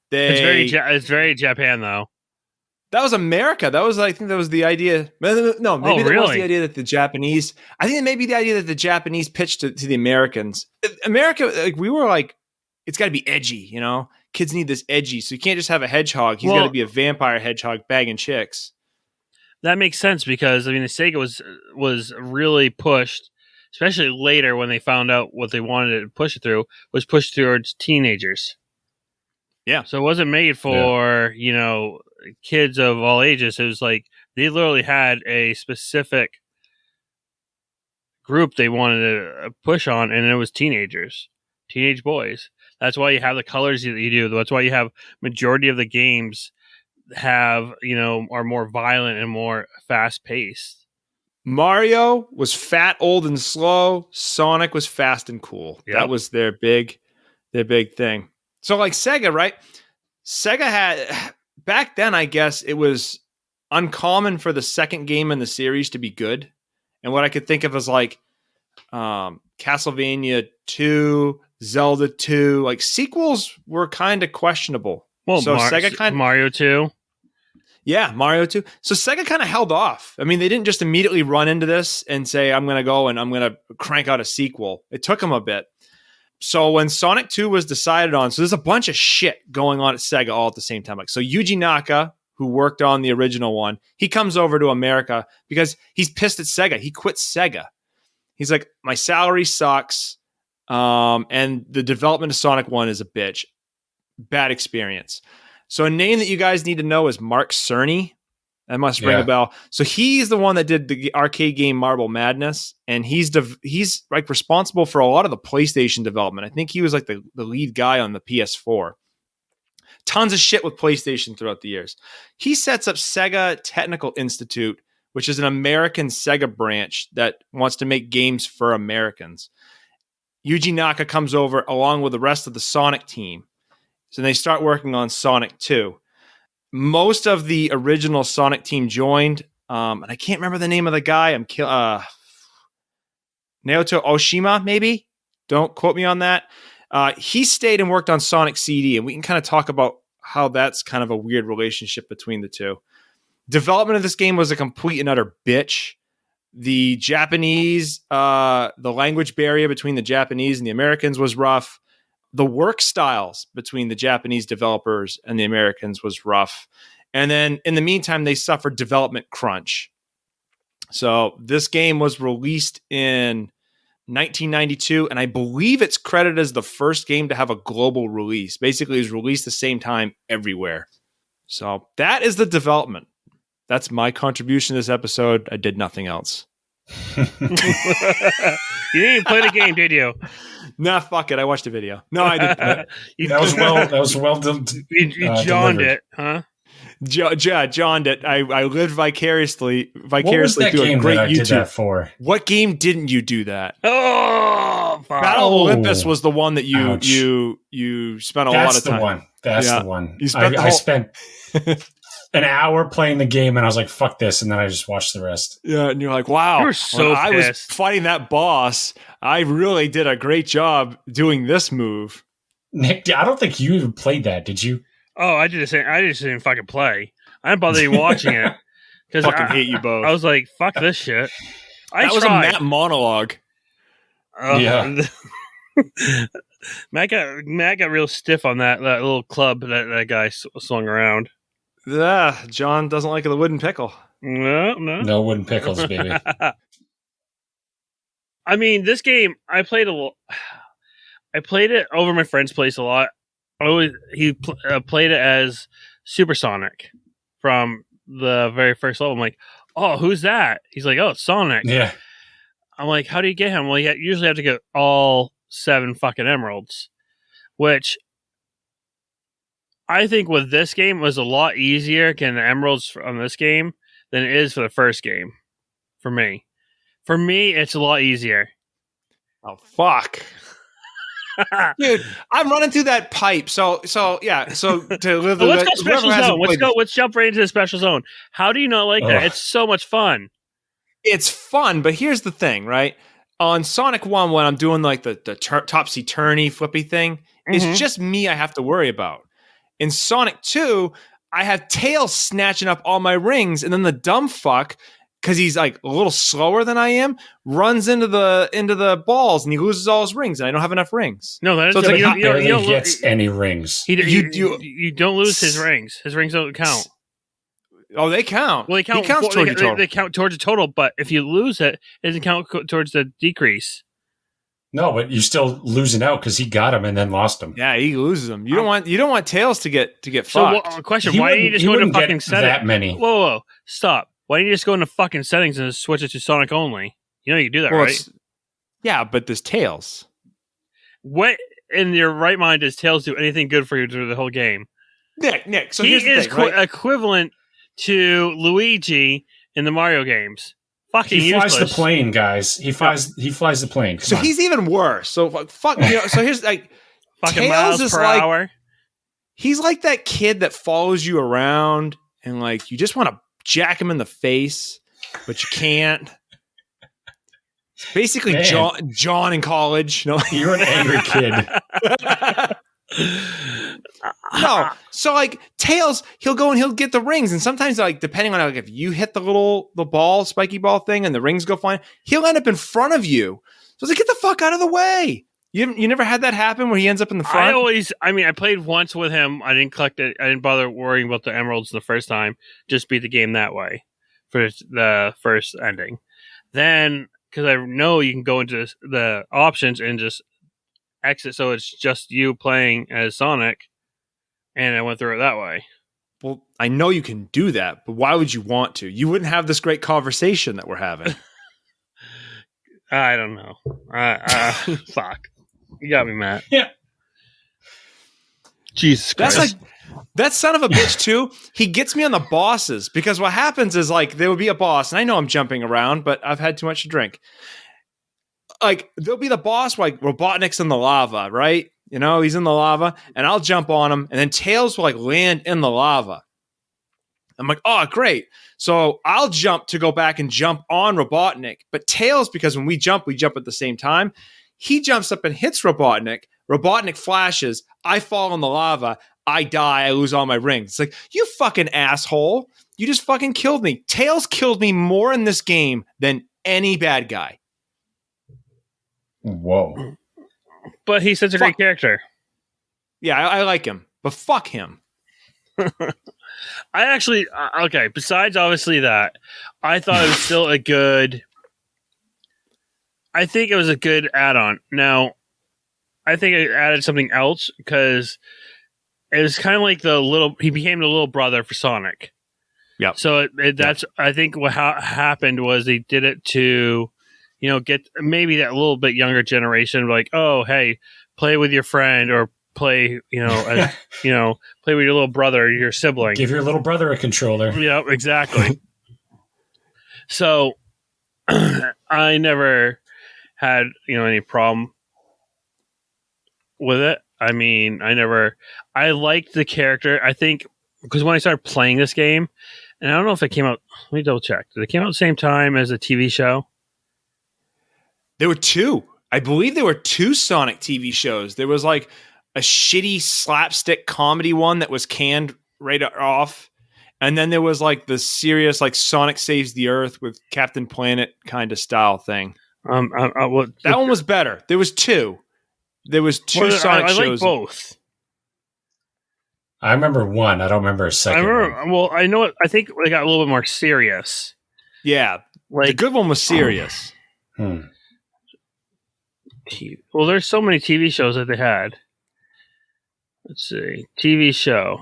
It's very Japan though. That was America. I think that was the idea. No, maybe that was the idea that the Japanese. I think it may be the idea that the Japanese pitched to the Americans. America, we were like, it's got to be edgy, you know. Kids need this edgy, so you can't just have a hedgehog. He's got to be a vampire hedgehog bagging chicks. That makes sense because the Sega was really pushed, especially later when they found out what they wanted to push it through was pushed towards teenagers. Yeah, so it wasn't made for kids of all ages. It was like they literally had a specific group they wanted to push on, and it was teenagers, teenage boys. That's why you have the colors that you do. That's why you have majority of the games are more violent and more fast paced. Mario was fat, old, and slow. Sonic was fast and cool. Yep. That was their big thing. So like Sega, right? Sega had back then, I guess it was uncommon for the second game in the series to be good. And what I could think of as like Castlevania 2, Zelda 2, like sequels were kind of questionable. Well, so Sega Mario 2. Yeah, Mario 2. So Sega kind of held off. I mean, they didn't just immediately run into this and say, I'm going to go and I'm going to crank out a sequel. It took them a bit. So when Sonic 2 was decided on, so there's a bunch of shit going on at Sega all at the same time. Like, so Yuji Naka, who worked on the original one, he comes over to America because he's pissed at Sega. He quit Sega. He's like, my salary sucks. And the development of Sonic 1 is a bitch. Bad experience. So a name that you guys need to know is Mark Cerny. That must ring a bell. So he's the one that did the arcade game Marble Madness, and he's like responsible for a lot of the PlayStation development. I think he was like the lead guy on the PS4. Tons of shit with PlayStation throughout the years. He sets up Sega Technical Institute, which is an American Sega branch that wants to make games for Americans. Yuji Naka comes over along with the rest of the Sonic team. So they start working on Sonic 2. Most of the original Sonic team joined, and I can't remember the name of the guy. Naoto Oshima, maybe? Don't quote me on that. He stayed and worked on Sonic CD, and we can kind of talk about how that's kind of a weird relationship between the two. Development of this game was a complete and utter bitch. The Japanese, the language barrier between the Japanese and the Americans was rough. The work styles between the Japanese developers and the Americans was rough. And then in the meantime, they suffered development crunch. So this game was released in 1992, and I believe it's credited as the first game to have a global release. Basically, it was released the same time everywhere. So that is the development. That's my contribution to this episode. I did nothing else. You didn't even play the game, did you? Nah, fuck it. I watched a video. No, I didn't. That was well done. You Johned it, huh? Johned it. I lived vicariously what was that through game a great that I YouTube. Did that for? What game didn't you do that? Oh, Battle of Olympus was the one that you spent a lot of time. That's the one. I spent an hour playing the game, and I was like, "Fuck this!" And then I just watched the rest. Yeah, and you're like, "Wow!" You were so I was fighting that boss. I really did a great job doing this move. Nick, I don't think you even played that, did you? Oh, I just didn't fucking play. I didn't bother you watching it because I hate you both. I was like, "Fuck this shit." That was a Matt monologue. Yeah. Matt got real stiff on that little club that guy swung around. Yeah, John doesn't like the wooden pickle. No wooden pickles, baby. I mean, this game I played it over my friend's place a lot. He played it as Supersonic from the very first level. I'm like, oh, who's that? He's like, oh, it's Sonic. Yeah. I'm like, how do you get him? Well, you usually have to get all 7 fucking emeralds, which I think with this game was a lot easier getting the emeralds on this game than it is for the first game. For me, it's a lot easier. Oh, fuck. Dude, I'm running through that pipe. So yeah. So to live let's go special zone. Let's jump right into the special zone. How do you not like that? It's so much fun. It's fun, but here's the thing, right? On Sonic 1, when I'm doing like the topsy-turny flippy thing, it's just me I have to worry about. In Sonic 2, I have Tails snatching up all my rings, and then the dumb fuck, because he's like a little slower than I am, runs into the balls and he loses all his rings, and I don't have enough rings. No, that is so it's like he barely gets any rings. You don't lose his rings. His rings don't count. Oh, they count. Well, he counts towards your total. They count towards the total, but if you lose it, it doesn't count towards the decrease. No, but you're still losing out because he got him and then lost him. Yeah, he loses them. You don't want Tails to get fucked. So, question: why didn't you just go into fucking settings? That many? Whoa! Stop! Why didn't you just go into fucking settings and just switch it to Sonic only? You know you can do that, right? Yeah, but there's Tails. What in your right mind does Tails do anything good for you through the whole game? Nick. So he here's the is thing, right? equivalent to Luigi in the Mario games. Fucking he flies useless. the plane, guys. He flies the plane. So he's even worse. So fuck. So here's like fucking Tails miles is per like, hour. He's like that kid that follows you around and like you just want to jack him in the face, but you can't. It's basically John in college. No, you're an angry kid. No, so like Tails, he'll go and he'll get the rings, and sometimes like depending on like if you hit the ball, spiky ball thing, and the rings go flying, he'll end up in front of you. So it's like, get the fuck out of the way. You never had that happen where he ends up in the front? I played once with him. I didn't collect it. I didn't bother worrying about the emeralds the first time. Just beat the game that way for the first ending. Then, because I know you can go into the options and just exit, so it's just you playing as Sonic, and I went through it that way. Well, I know you can do that, but why would you want to? You wouldn't have this great conversation that we're having. I don't know. Fuck. You got me, Matt. Yeah. Jesus Christ. That son of a bitch, too, he gets me on the bosses, because what happens is, like, there will be a boss, and I know I'm jumping around, but I've had too much to drink. Like, there'll be the boss, like, Robotnik's in the lava, right? You know, he's in the lava, and I'll jump on him, and then Tails will, like, land in the lava. I'm like, oh, great. So I'll jump to go back and jump on Robotnik, but Tails, because when we jump at the same time, he jumps up and hits Robotnik. Robotnik flashes. I fall in the lava. I die. I lose all my rings. It's like, you fucking asshole. You just fucking killed me. Tails killed me more in this game than any bad guy. Whoa. But he's such a great character. Yeah, I like him. But fuck him. I actually, okay, besides obviously that, I thought it was still a good... I think it was a good add-on. Now, I think it added something else, because it was kind of like he became the little brother for Sonic. Yeah. So I think what happened was they did it to, get maybe that little bit younger generation, like, oh, hey, play with your friend, or play, play with your little brother, your sibling. Give your little brother a controller. Yeah, exactly. So I never had, any problem with it. I mean, I liked the character. I think because when I started playing this game, and I don't know if it came out, let me double check. Did it came out at the same time as a TV show? There were two. I believe there were two Sonic TV shows. There was like a shitty slapstick comedy one that was canned right off. And then there was like the serious, like Sonic Saves the Earth with Captain Planet kind of style thing. That one was better. There was two. There was two Sonic shows. I like both. I remember one. I don't remember a second. I know it. I think they got a little bit more serious. Yeah, the good one was serious. Well, there's so many TV shows that they had. Let's see, TV show.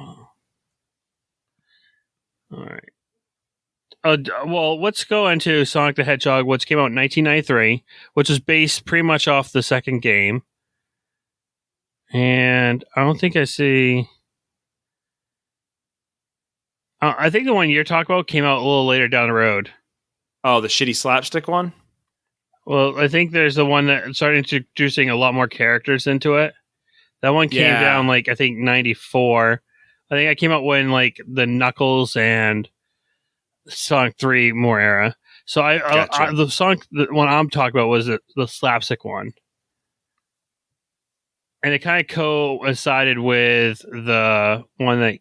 All right. Well, let's go into Sonic the Hedgehog, which came out in 1993, which is based pretty much off the second game. And I don't think I see... I think the one you're talking about came out a little later down the road. Oh, the shitty slapstick one? Well, I think there's the one that started introducing a lot more characters into it. That one came down, I think, 94. I think I came out when, the Knuckles and Sonic 3 more era. So Gotcha. the one I'm talking about was the slapstick one. And it kind of coincided with the one that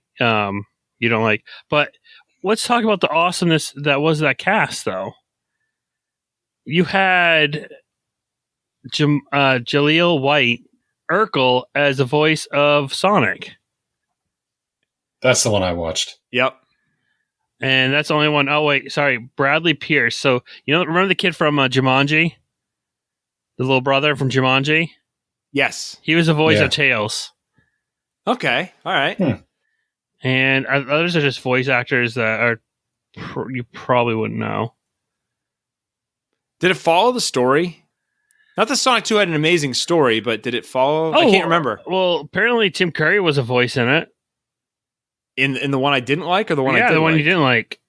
you don't like. But let's talk about the awesomeness that was that cast, though. You had Jaleel White, Urkel, as the voice of Sonic. That's the one I watched. Yep. And that's the only one. Oh, wait. Sorry. Bradley Pierce. So, remember the kid from Jumanji? The little brother from Jumanji? Yes. He was the voice of Tails. Okay. All right. And others are just voice actors that you probably wouldn't know. Did it follow the story? Not that Sonic 2 had an amazing story, but did it follow? I can't remember. Well, apparently Tim Curry was a voice in it. In the one I didn't like, or the one I did like? Yeah, the one you didn't like.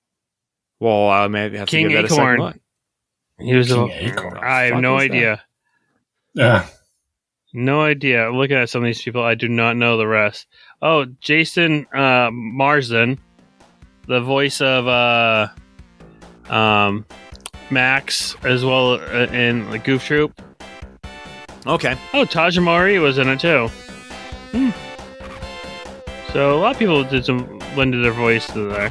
Well, I maybe have King to give that Acorn. a second look. He was King Acorn. I have no idea. Yeah. No idea. Looking at some of these people, I do not know the rest. Oh, Jason Marsden, the voice of Max, as well in the Goof Troop. Okay. Oh, Taj Mahal was in it too. So a lot of people lended their voice to there.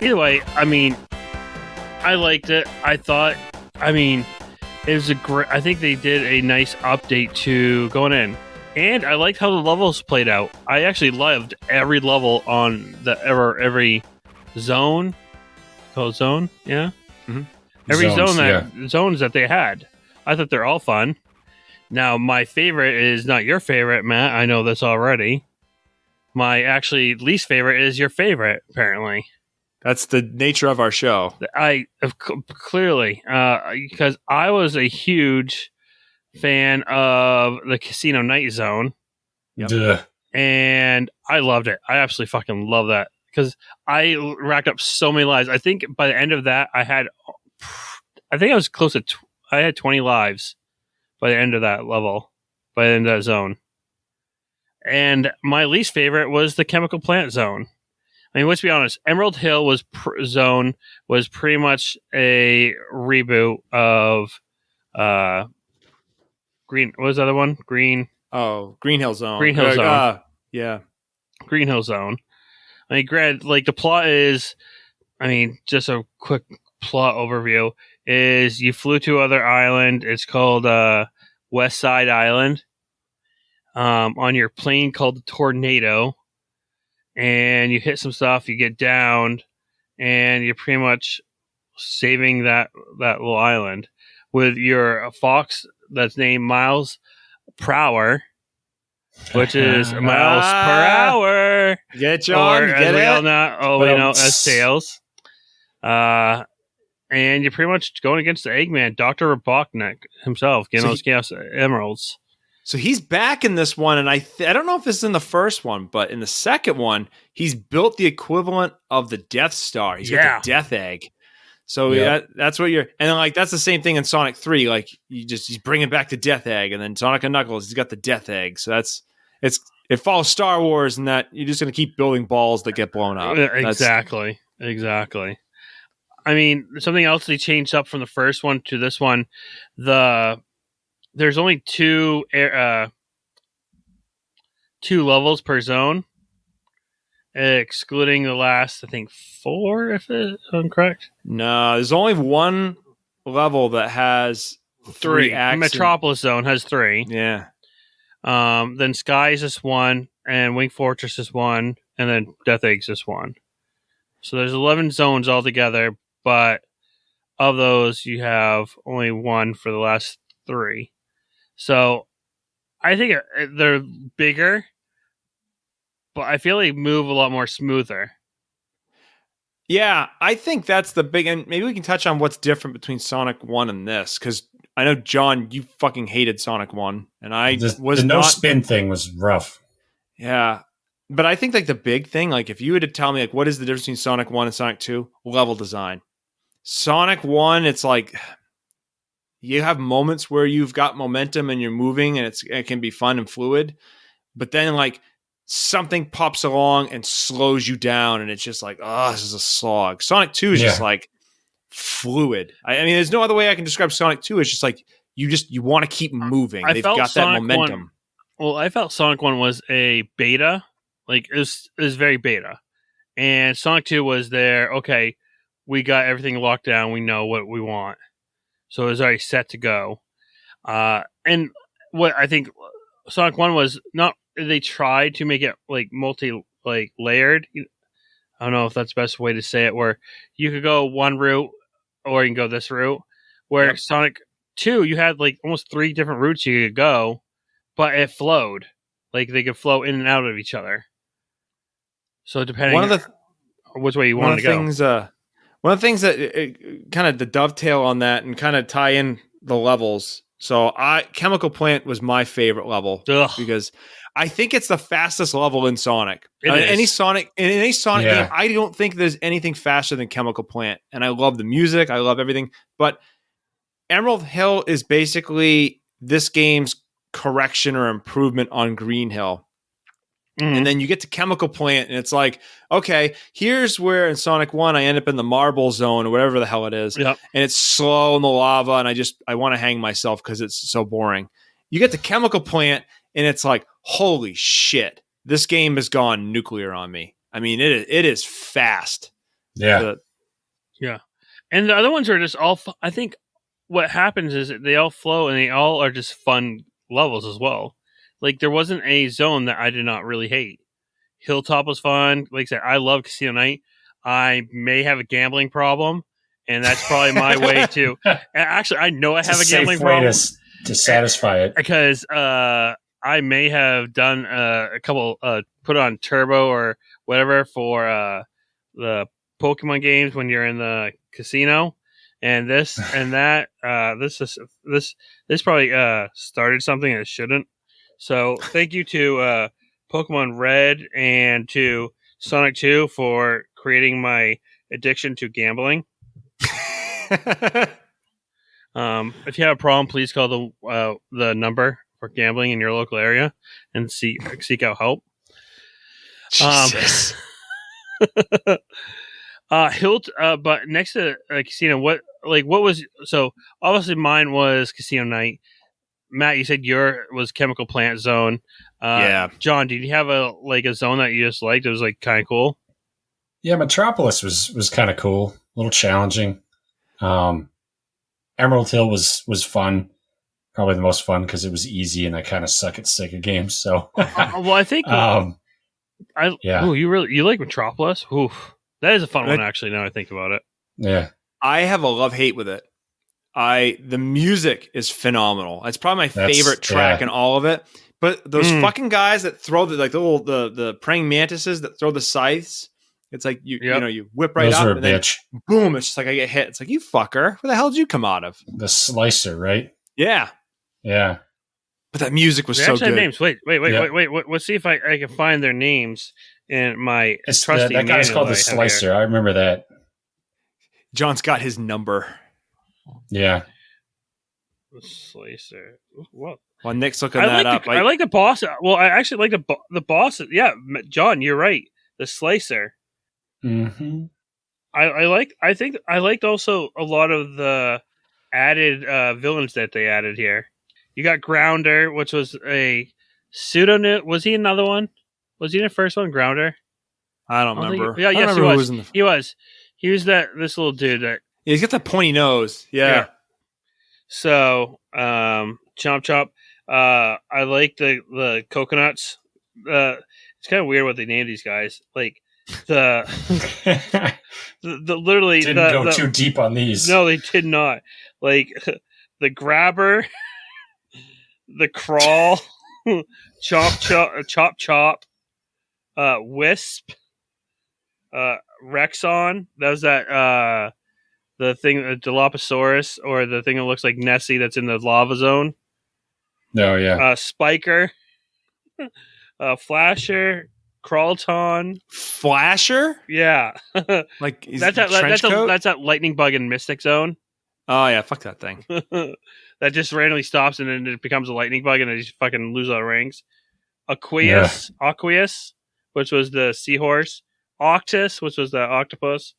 Either way, I liked it. It was I think they did a nice update to going in. And I liked how the levels played out. I actually loved every level on every zone. Called zone? Yeah? Mm-hmm. Every zones that they had. I thought they're all fun. Now, my favorite is not your favorite, Matt. I know this already. My actually least favorite is your favorite, apparently. That's the nature of our show. Clearly, because I was a huge fan of the Casino Night Zone. Yep. And I loved it. I absolutely fucking love that because I racked up so many lives. I think by the end of that, I was close to, I had 20 lives by the end of that level, by the end of that zone. And my least favorite was the Chemical Plant Zone. Let's be honest. Emerald Hill zone was pretty much a reboot of Green. What was the other one? Green. Oh, Green Hill Zone. Green Hill Zone. Yeah. Green Hill Zone. Granted, the plot is, just a quick plot overview is you flew to another island. It's called West Side Island. On your plane called the Tornado. And you hit some stuff, you get downed, and you're pretty much saving that little island with your fox that's named Miles Prower, which is miles per hour. Get you on, or as we all know, as Tails. And you're pretty much going against the Eggman, Dr. Robotnik himself, getting those Chaos Emeralds. So he's back in this one, and I don't know if this is in the first one, but in the second one, he's built the equivalent of the Death Star. He's got the Death Egg. So that's what you're, and then like that's the same thing in Sonic 3. Like he's bringing back the Death Egg, and then Sonic and Knuckles, he's got the Death Egg. So it follows Star Wars, and that you're just going to keep building balls that get blown up. Exactly. I mean, something else they changed up from the first one to this one. There's only two levels per zone, excluding the last, I think, 4, if I'm correct. No, there's only one level that has 3 acts. Metropolis Zone has 3. Yeah. Then Sky is just 1, and Wing Fortress is 1, and then Death Egg's just 1. So there's 11 zones altogether, but of those, you have only 1 for the last 3. So I think they're bigger, but I feel they move a lot more smoother. Yeah, I think that's the big, and maybe we can touch on what's different between Sonic 1 and this, because I know, John, you fucking hated Sonic 1, and the no spin thing was rough. Yeah, but I think like the big thing, like if you were to tell me like what is the difference between Sonic 1 and Sonic 2, level design. Sonic 1, it's like you have moments where you've got momentum and you're moving, and it can be fun and fluid, but then like something pops along and slows you down, and it's just like, oh, this is a slog. Sonic 2 is just like fluid. I mean, there's no other way I can describe Sonic 2. It's just like you want to keep moving. They've got that momentum. I felt Sonic 1 was a beta. Like, it was very beta. And Sonic 2 was there, okay, we got everything locked down, we know what we want. So it was already set to go. And what I think Sonic 1 was not, they tried to make it like layered. I don't know if that's the best way to say it, where you could go one route or you can go this route. Where Sonic 2, you had like almost 3 different routes you could go, but it flowed. Like they could flow in and out of each other. So depending on which way you wanted to go. One of the things that kind of the dovetail on that and kind of tie in the levels. So Chemical Plant was my favorite level because I think it's the fastest level in Sonic. In any Sonic game, I don't think there's anything faster than Chemical Plant. And I love the music. I love everything. But Emerald Hill is basically this game's correction or improvement on Green Hill. And then you get to Chemical Plant, and it's like, okay, here's where in Sonic 1 I end up in the marble zone or whatever the hell it is. Yep. And it's slow in the lava, and I want to hang myself because it's so boring. You get to Chemical Plant, and it's like, holy shit, this game has gone nuclear on me. I mean, it is fast. Yeah. Yeah. And the other ones are just all, I think what happens is they all flow, and they all are just fun levels as well. Like, there wasn't a zone that I did not really hate. Hilltop was fun. Like I said, I love Casino Night. I may have a gambling problem, and that's probably my way to... Actually, I know I have a gambling problem. To satisfy it. Because I may have done a couple... put on Turbo or whatever for the Pokemon games when you're in the casino. And this and that. This probably started something that shouldn't. So thank you to Pokemon Red and to Sonic 2 for creating my addiction to gambling. If you have a problem, please call the number for gambling in your local area and seek out help. Jesus. But next to Casino, what was, so obviously mine was Casino Night. Matt, you said your was Chemical Plant Zone. Yeah. John, did you have a zone that you just liked? It was like kind of cool. Yeah, Metropolis was kind of cool, a little challenging. Emerald Hill was fun, probably the most fun because it was easy, and I kind of suck at Sega games. So, well, I think, you like Metropolis? Oof, that is a fun one, actually. Now I think about it. Yeah, I have a love-hate with it. The music is phenomenal. It's probably my favorite track in all of it. But those fucking guys that throw the praying mantises that throw the scythes, it's like you whip right up and then boom, it's just like I get hit. It's like, you fucker, where the hell did you come out of? The slicer, right? Yeah. Yeah. But that music was so good. Names. Wait. Let's see if I can find their names in my trusty that guy's called the Slicer. I remember that. John's got his number. Yeah. The Slicer. What? While Nick's looking that up. I like the boss. Well, I actually like the boss. Yeah, John, you're right. The Slicer. Mm-hmm. I think I liked also a lot of the added villains that they added here. You got Grounder, which was a pseudonym. Was he another one? Was he in the first one, Grounder? I don't remember. Yes, he was. He was. He was this little dude that. Yeah, he's got the pointy nose. Yeah. So, Chomp Chomp. I like the coconuts. It's kind of weird what they named these guys. Like the literally didn't go too deep on these. No, they did not. Like the grabber, the crawl, chop, wisp, Rexon. That was that the thing, Dilophosaurus, or the thing that looks like Nessie that's in the lava zone. No, yeah. Spiker, Flasher, Crawlton. Flasher? Yeah. Like that's that lightning bug in Mystic Zone. Oh yeah, fuck that thing. That just randomly stops and then it becomes a lightning bug and they just fucking lose all the rings. Aqueous, which was the seahorse. Octus, which was the octopus.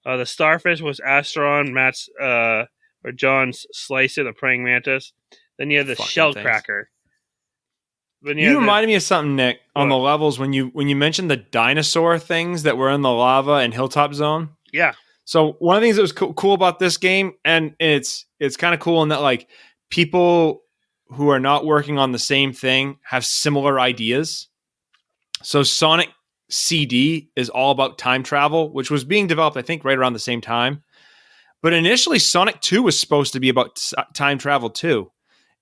The starfish was Astron, Matt's or John's Slicer, the praying mantis. Then you had the shell cracker. You reminded me of something, Nick, on the levels when you mentioned the dinosaur things that were in the lava and Hilltop Zone. Yeah. So one of the things that was cool about this game, and it's kind of cool in that like people who are not working on the same thing have similar ideas. So Sonic CD is all about time travel, which was being developed, I think, right around the same time. But initially, Sonic 2 was supposed to be about time travel too.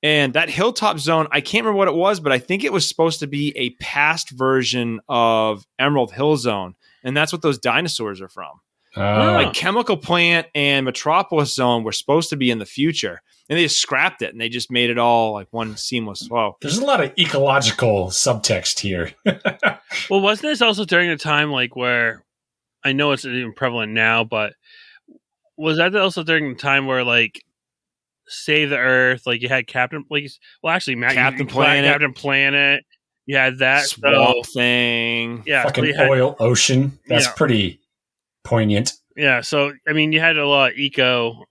And that Hilltop Zone, I can't remember what it was, but I think it was supposed to be a past version of Emerald Hill Zone. And that's what those dinosaurs are from. Like Chemical Plant and Metropolis Zone were supposed to be in the future. And they just scrapped it and they just made it all like one seamless flow. There's a lot of ecological subtext here. Well, wasn't this also during a time like where, I know it's even prevalent now, but was that also during the time where like Save the Earth, like you had Captain Planet, you had that Swamp Thing, fucking Oil Ocean. That's pretty poignant. Yeah, so I mean, you had a lot of eco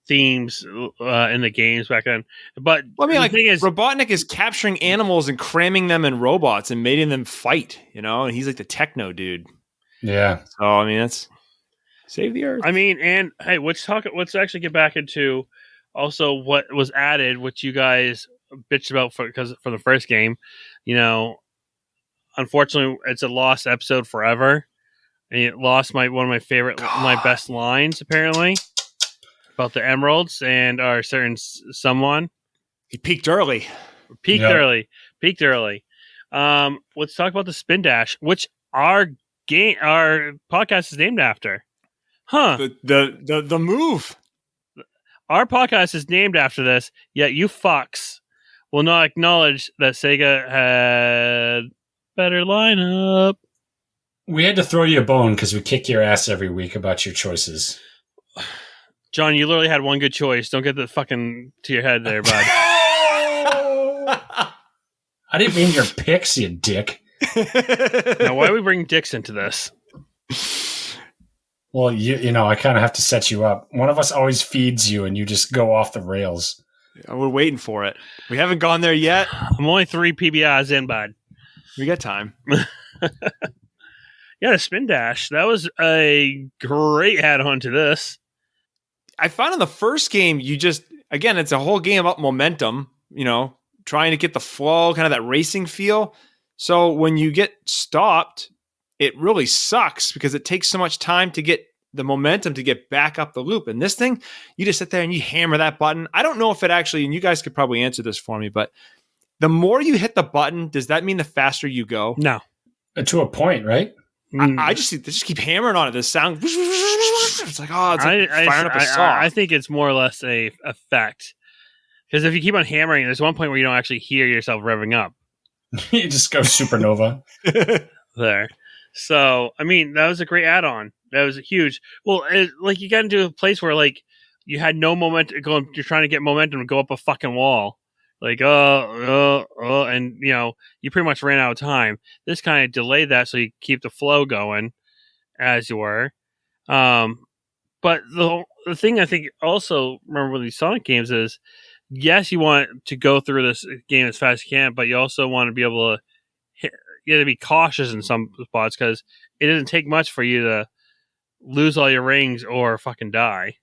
themes in the games back then. But well, I mean, like Robotnik is capturing animals and cramming them in robots and making them fight. And he's like the techno dude. Yeah. So I mean, that's save the Earth. I mean, and hey, let's actually get back into also what was added, which you guys bitched about for the first game. Unfortunately, it's a lost episode forever. And it lost one of my favorite, my best lines, apparently, about the emeralds and our certain someone. He peaked early. Early. Let's talk about the Spindash, which our podcast is named after. Huh. The move. Our podcast is named after this, yet you fucks will not acknowledge that Sega had better lineup. We had to throw you a bone because we kick your ass every week about your choices. John, you literally had one good choice. Don't get the fucking to your head there, bud. I didn't mean your picks, you dick. Now, why do we bring dicks into this? Well, I kind of have to set you up. One of us always feeds you, and you just go off the rails. Yeah, we're waiting for it. We haven't gone there yet. I'm only 3 PBIs in, bud. We got time. Yeah, the Spindash. That was a great add-on to this. I found in the first game, it's a whole game about momentum, trying to get the flow, kind of that racing feel. So when you get stopped, it really sucks because it takes so much time to get the momentum to get back up the loop. And this thing, you just sit there and you hammer that button. I don't know if it actually, and you guys could probably answer this for me, but the more you hit the button, does that mean the faster you go? No. To a point, right? I just keep hammering on it. This sound, it's like, it's like firing up a saw. I think it's more or less a effect. Because if you keep on hammering, there's one point where you don't actually hear yourself revving up. You just go supernova. There. So, I mean, that was a great add-on. That was huge. Well, like you got into a place where like you had no momentum going. You're trying to get momentum to go up a fucking wall. Like, and you pretty much ran out of time. This kind of delayed that, so you keep the flow going as you were. But the thing I think also remember with these Sonic games is, yes, you want to go through this game as fast as you can, but you also want to be able to you got to be cautious in some spots because it doesn't take much for you to lose all your rings or fucking die.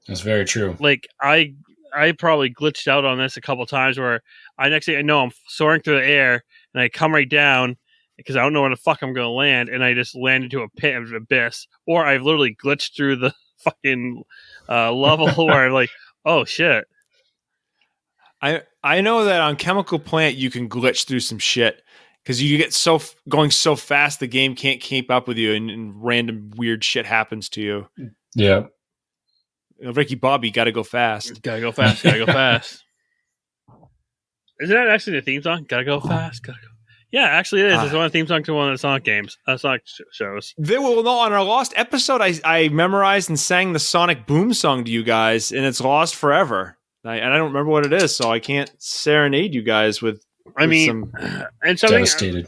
That's very true. Like I probably glitched out on this a couple times where next thing I know I'm soaring through the air and I come right down because I don't know where the fuck I'm going to land, and I just land into a pit of abyss, or I've literally glitched through the fucking level where I'm like, oh shit. I know that on Chemical Plant you can glitch through some shit because you get going so fast the game can't keep up with you, and random weird shit happens to you. Yeah. Ricky Bobby, gotta go fast. Gotta go fast. Gotta go fast. Isn't that actually the theme song? Gotta go fast. Gotta go. Yeah, actually it is. It's one of the theme songs to one of the Sonic games, Sonic shows. On our lost episode, I memorized and sang the Sonic Boom song to you guys, and it's lost forever. And I don't remember what it is, so I can't serenade you guys with. And something.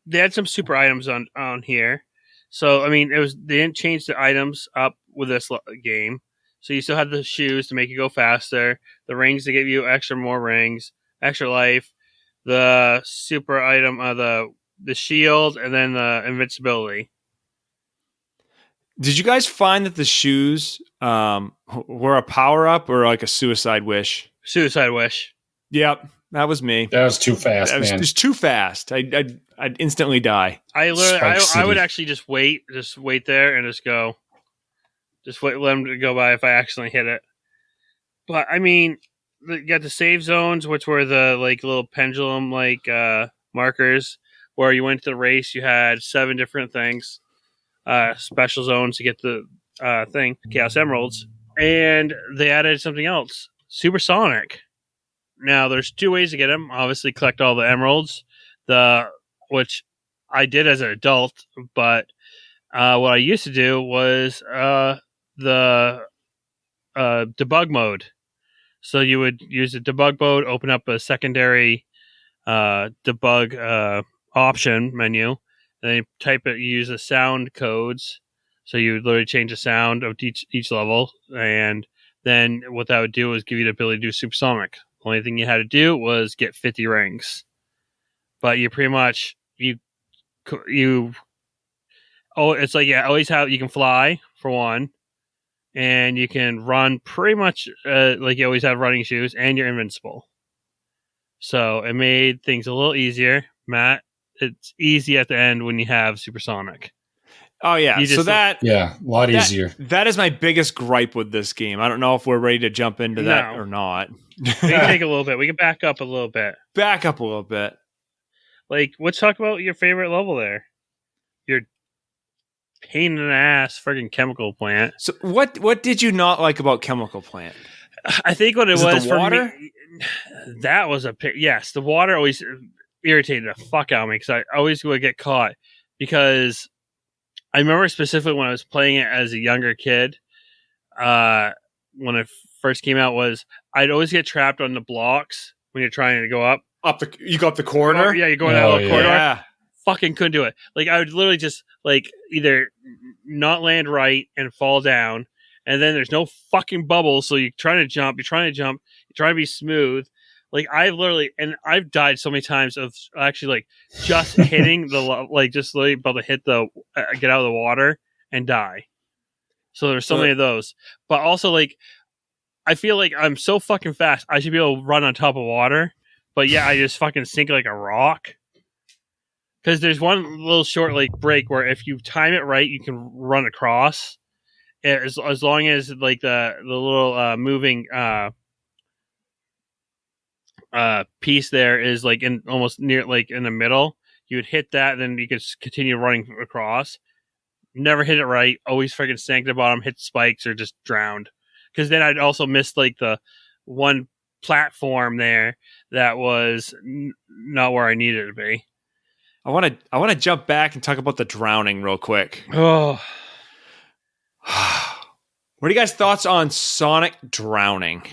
They had some super items on here, so I mean, they didn't change the items up with this game. So you still had the shoes to make you go faster, the rings to give you more rings, extra life, the super item, the shield, and then the invincibility. Did you guys find that the shoes were a power up or like a suicide wish? Suicide wish. Yep, that was me. That was too fast, man. It was too fast. I'd instantly die. I would actually just wait there and just go. Just let them go by if I accidentally hit it. But I mean, you got the save zones, which were the like little pendulum markers where you went to the race. You had 7 different things, special zones to get the Chaos Emeralds, and they added something else, Supersonic. Now there's 2 ways to get them. Obviously, collect all the emeralds, which I did as an adult, but what I used to do was the debug mode. So you would use the debug mode, open up a secondary debug option menu, and then you type it. You use the sound codes, so you would literally change the sound of each level, and then what that would do was give you the ability to do supersonic. The only thing you had to do was get 50 rings, but you pretty much it's like always you can fly for one. And you can run pretty much like you always have running shoes, and you're invincible. So it made things a little easier, Matt. It's easy at the end when you have supersonic. Oh yeah, a lot easier. That is my biggest gripe with this game. I don't know if we're ready to jump into that or not. We can take a little bit. We can back up a little bit. Like, let's talk about your favorite level there. Your pain in the ass friggin' Chemical Plant. So what did you not like about Chemical Plant? I think what it was the for water? me, that was yes, the water always irritated the fuck out of me because I always would get caught. Because I remember specifically when I was playing it as a younger kid, when it first came out, was I'd always get trapped on the blocks when you're trying to go up. You go up the corridor? Yeah, you're going down the corridor. Yeah. Fucking couldn't do it. Like, I would literally just like either not land right and fall down, and then there's no fucking bubbles, so you're trying to jump, you're trying to be smooth. Like, I've died so many times of actually like just hitting just literally about to hit get out of the water and die. So there's so many of those. But also, like, I feel like I'm so fucking fast, I should be able to run on top of water. But yeah, I just fucking sink like a rock. Because there's one little short like break where if you time it right, you can run across. As long as like the little moving piece there is like in almost near like in the middle, you would hit that, then you could continue running across. Never hit it right. Always freaking sank to the bottom, hit spikes, or just drowned. Because then I'd also missed like the one platform there that was not where I needed it to be. I want to jump back and talk about the drowning real quick. Oh, What are you guys' thoughts on Sonic drowning?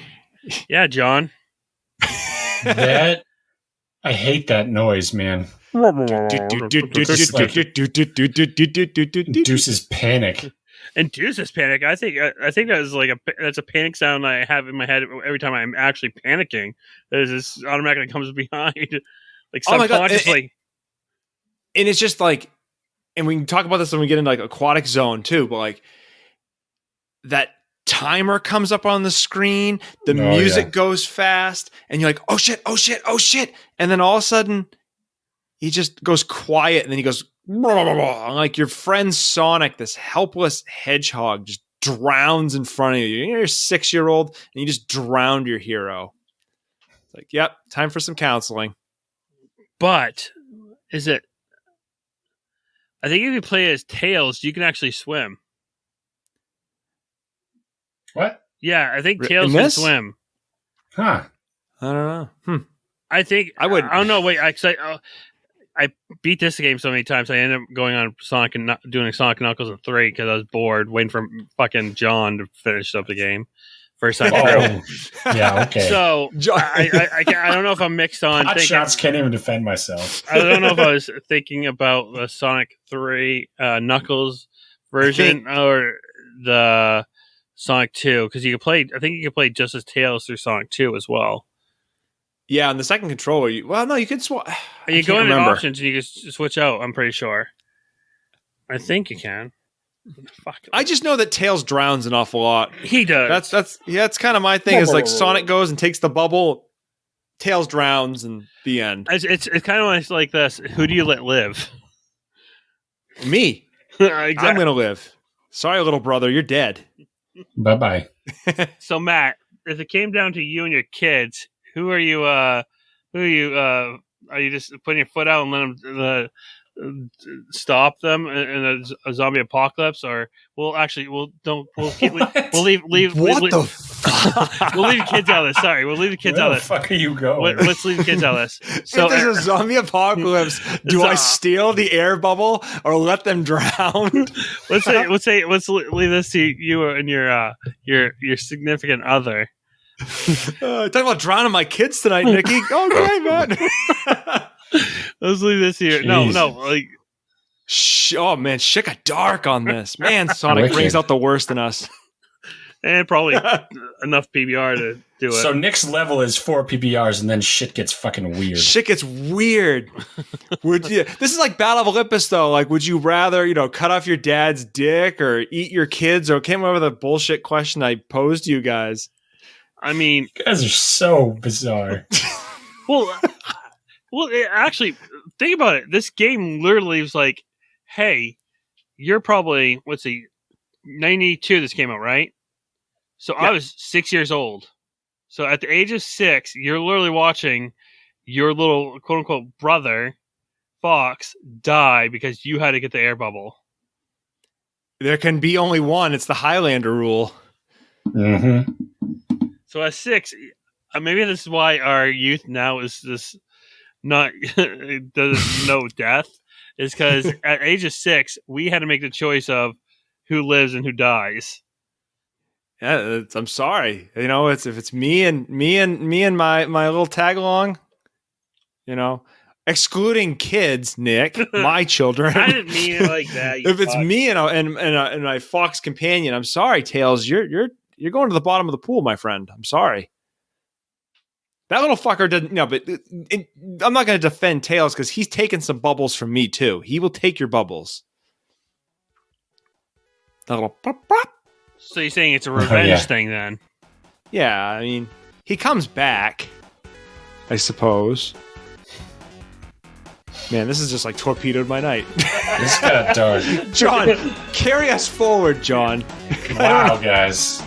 Yeah, John. That I hate that noise, man. Induces panic. Induces panic. I think that's like that's a panic sound I have in my head every time I'm actually panicking. It just automatically comes behind, like subconsciously. And it's just like, and we can talk about this when we get into like Aquatic Zone too. But like that timer comes up on the screen, the music goes fast, and you're like, oh shit, oh shit, oh shit, and then all of a sudden he just goes quiet, and then he goes. Like your friend Sonic, this helpless hedgehog, just drowns in front of you. You're a 6-year-old and you just drowned your hero. It's like, yep, time for some counseling. But is it? I think if you play as Tails, you can actually swim. What? Yeah, I think Tails can swim. Huh? I don't know. I think I would. I don't know. Wait, I beat this game so many times. I ended up going on Sonic and doing Sonic Knuckles in 3 because I was bored, waiting for fucking John to finish up the game. First time through. Yeah, okay. So I don't know if I'm mixed on. Hot shots can't even defend myself. I don't know if I was thinking about the Sonic 3 Knuckles version or the Sonic 2 because you could play. I think you could play just as Tails through Sonic 2 as well. Yeah, on the second controller, you could swap. You go into options and you can switch out, I'm pretty sure. I think you can. Fuck. I just know that Tails drowns an awful lot. He does. That's kind of my thing. Is like Sonic goes and takes the bubble, Tails drowns, and the end. It's kind of like this. Who do you let live? Me. Exactly. I'm gonna live. Sorry, little brother, you're dead. Bye. So Matt, if it came down to you and your kids. Who are you? Are you just putting your foot out and let them stop them in a zombie apocalypse, or we'll leave what the fuck? We'll leave the kids out of this. Sorry, we'll leave the kids out of this. Where the fuck are you going? Let's leave the kids out of this. So if there's a zombie apocalypse, do I steal the air bubble or let them drown? Let's leave this to you and your significant other. Talking about drowning my kids tonight, Nikki. Okay, man. Let's leave this here. Jeez. No, like. Oh man, shit got dark on this. Man, Sonic brings out the worst in us. And probably enough PBR to do it. So Nick's level is 4 PBRs, and then shit gets fucking weird. Shit gets weird. This is like Battle of Olympus, though. Like, would you rather, cut off your dad's dick or eat your kids? Or I can't remember the bullshit question I posed to you guys. I mean, you guys are so bizarre. well, actually, think about it. This game literally was like, hey, you're probably, 92 this came out, right? So yeah. I was 6 years old. So at the age of 6, you're literally watching your little quote-unquote brother, Fox, die because you had to get the air bubble. There can be only one. It's the Highlander rule. Mm-hmm. So at 6, maybe this is why our youth now is this doesn't know death, is because at age of 6, we had to make the choice of who lives and who dies. Yeah, I'm sorry. If it's me and my little tag along, excluding kids, Nick, my children. I didn't mean it like that. If it's me and my Fox companion, I'm sorry, Tails. You're going to the bottom of the pool, my friend. I'm sorry. That little fucker didn't. No, but I'm not going to defend Tails because he's taken some bubbles from me too. He will take your bubbles. That little pop, pop. So you're saying it's a revenge thing then? Yeah, I mean, he comes back, I suppose. Man, this is just like torpedoed my night. This got dark. John, carry us forward, John. Wow, guys.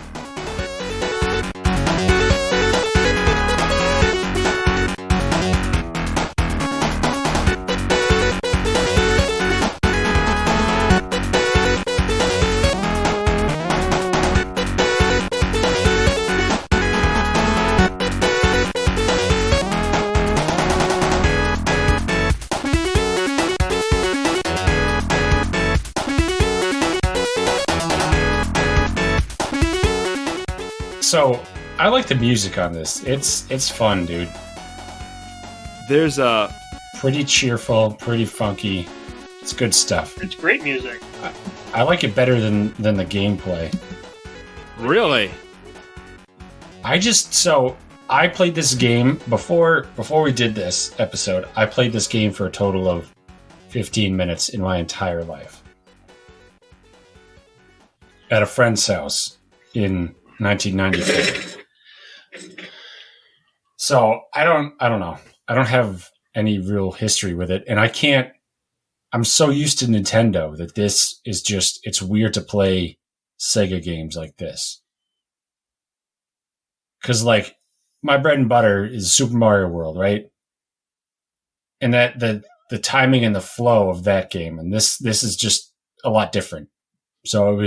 So I like the music on this. It's fun, dude. There's a pretty cheerful, pretty funky. It's good stuff. It's great music. I like it better than the gameplay. Really? I played this game before we did this episode. I played this game for a total of 15 minutes in my entire life. At a friend's house in 1994. So I don't know. I don't have any real history with it, and I'm so used to Nintendo that this is just, it's weird to play Sega games like this. Cause like my bread and butter is Super Mario World, right? And that the timing and the flow of that game, and this is just a lot different. So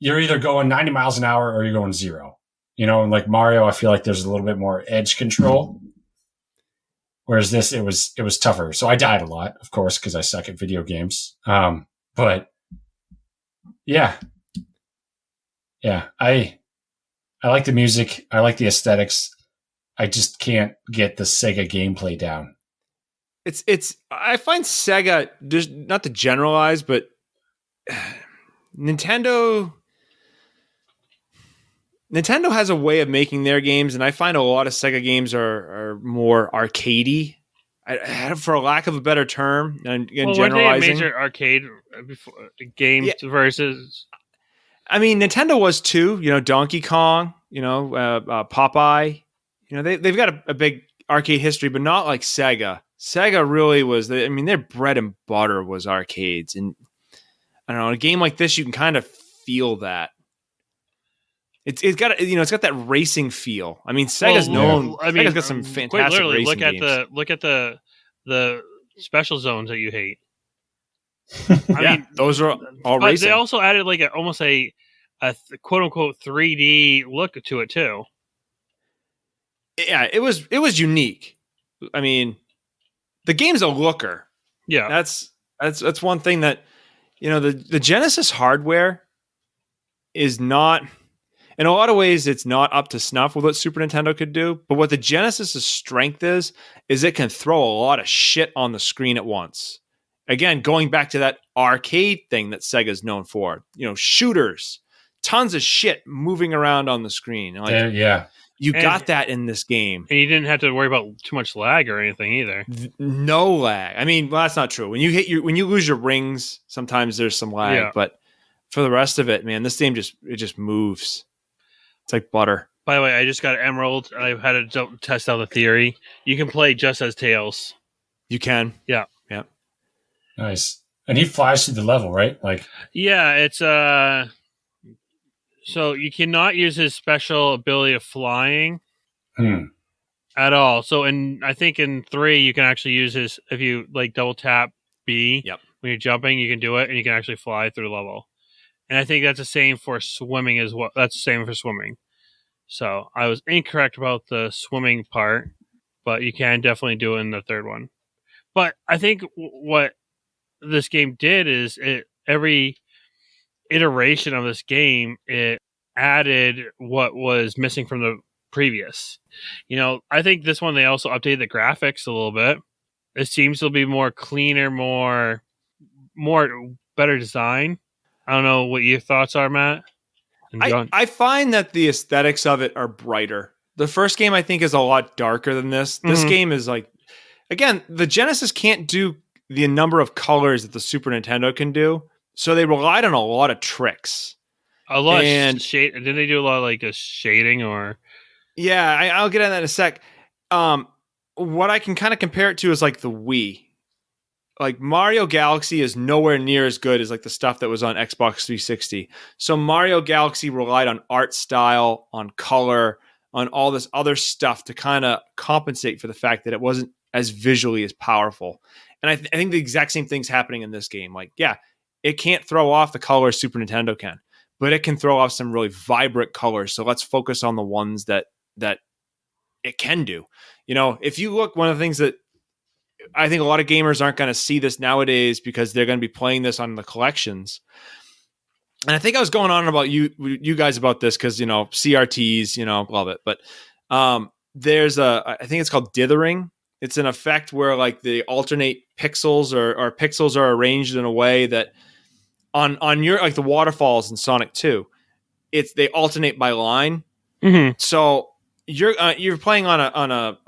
you're either going 90 miles an hour or you're going 0. You know, and like Mario, I feel like there's a little bit more edge control. Whereas this, it was tougher. So I died a lot, of course, because I suck at video games. But yeah, I like the music. I like the aesthetics. I just can't get the Sega gameplay down. I find Sega, just not to generalize, but Nintendo has a way of making their games, and I find a lot of Sega games are more arcadey, for a lack of a better term. And generalizing, major arcade games versus. I mean, Nintendo was too. You know, Donkey Kong. You know, Popeye. You know, they've got a big arcade history, but not like Sega. Sega really was. Their bread and butter was arcades, and I don't know. In a game like this, you can kind of feel that. It's got that racing feel. I mean, Sega's known. Sega's got some fantastic racing games. Look at the special zones that you hate. I mean, those are all racing. They also added like almost a quote unquote 3D look to it too. Yeah, it was unique. I mean, the game's a looker. Yeah, that's one thing that, you know, the Genesis hardware is not. In a lot of ways, it's not up to snuff with what Super Nintendo could do. But what the Genesis's strength is it can throw a lot of shit on the screen at once. Again, going back to that arcade thing that Sega's known for. You know, shooters, tons of shit moving around on the screen. Like, you got that in this game. And you didn't have to worry about too much lag or anything either. No lag. I mean, well, that's not true. When you lose your rings, sometimes there's some lag. Yeah. But for the rest of it, man, this game just moves. It's like butter. By the way, I just got Emerald. I've had to test out the theory. You can play just as Tails. You can? Yeah. Yeah. Nice. And he flies through the level, right? Like, yeah, it's so you cannot use his special ability of flying at all. So I think in 3 you can actually use his, if you like double tap B when you're jumping, you can do it and you can actually fly through the level. And I think that's the same for swimming as well. That's the same for swimming. So I was incorrect about the swimming part, but you can definitely do it in the third one. But I think what this game did is every iteration of this game, it added what was missing from the previous. You know, I think this one, they also updated the graphics a little bit. It seems to be more cleaner, more better design. I don't know what your thoughts are, Matt. I find that the aesthetics of it are brighter. The first game, I think, is a lot darker than this. This game is like, again, the Genesis can't do the number of colors that the Super Nintendo can do, so they relied on a lot of tricks. A lot of shade. Didn't they do a lot of like a shading or? Yeah, I'll get into that in a sec. What I can kind of compare it to is like the Wii. Like Mario Galaxy is nowhere near as good as like the stuff that was on Xbox 360. So Mario Galaxy relied on art style, on color, on all this other stuff to kind of compensate for the fact that it wasn't as visually as powerful. And I think the exact same thing's happening in this game. Like, yeah, it can't throw off the colors Super Nintendo can, but it can throw off some really vibrant colors. So let's focus on the ones that it can do. You know, if you look, one of the things that I think a lot of gamers aren't going to see this nowadays because they're going to be playing this on the collections. and I think I was going on about you guys about this because, CRTs, love it. But there's I think it's called dithering. It's an effect where like the alternate pixels or pixels are arranged in a way that on your, like the waterfalls in Sonic 2, they alternate by line. Mm-hmm. So you're playing on an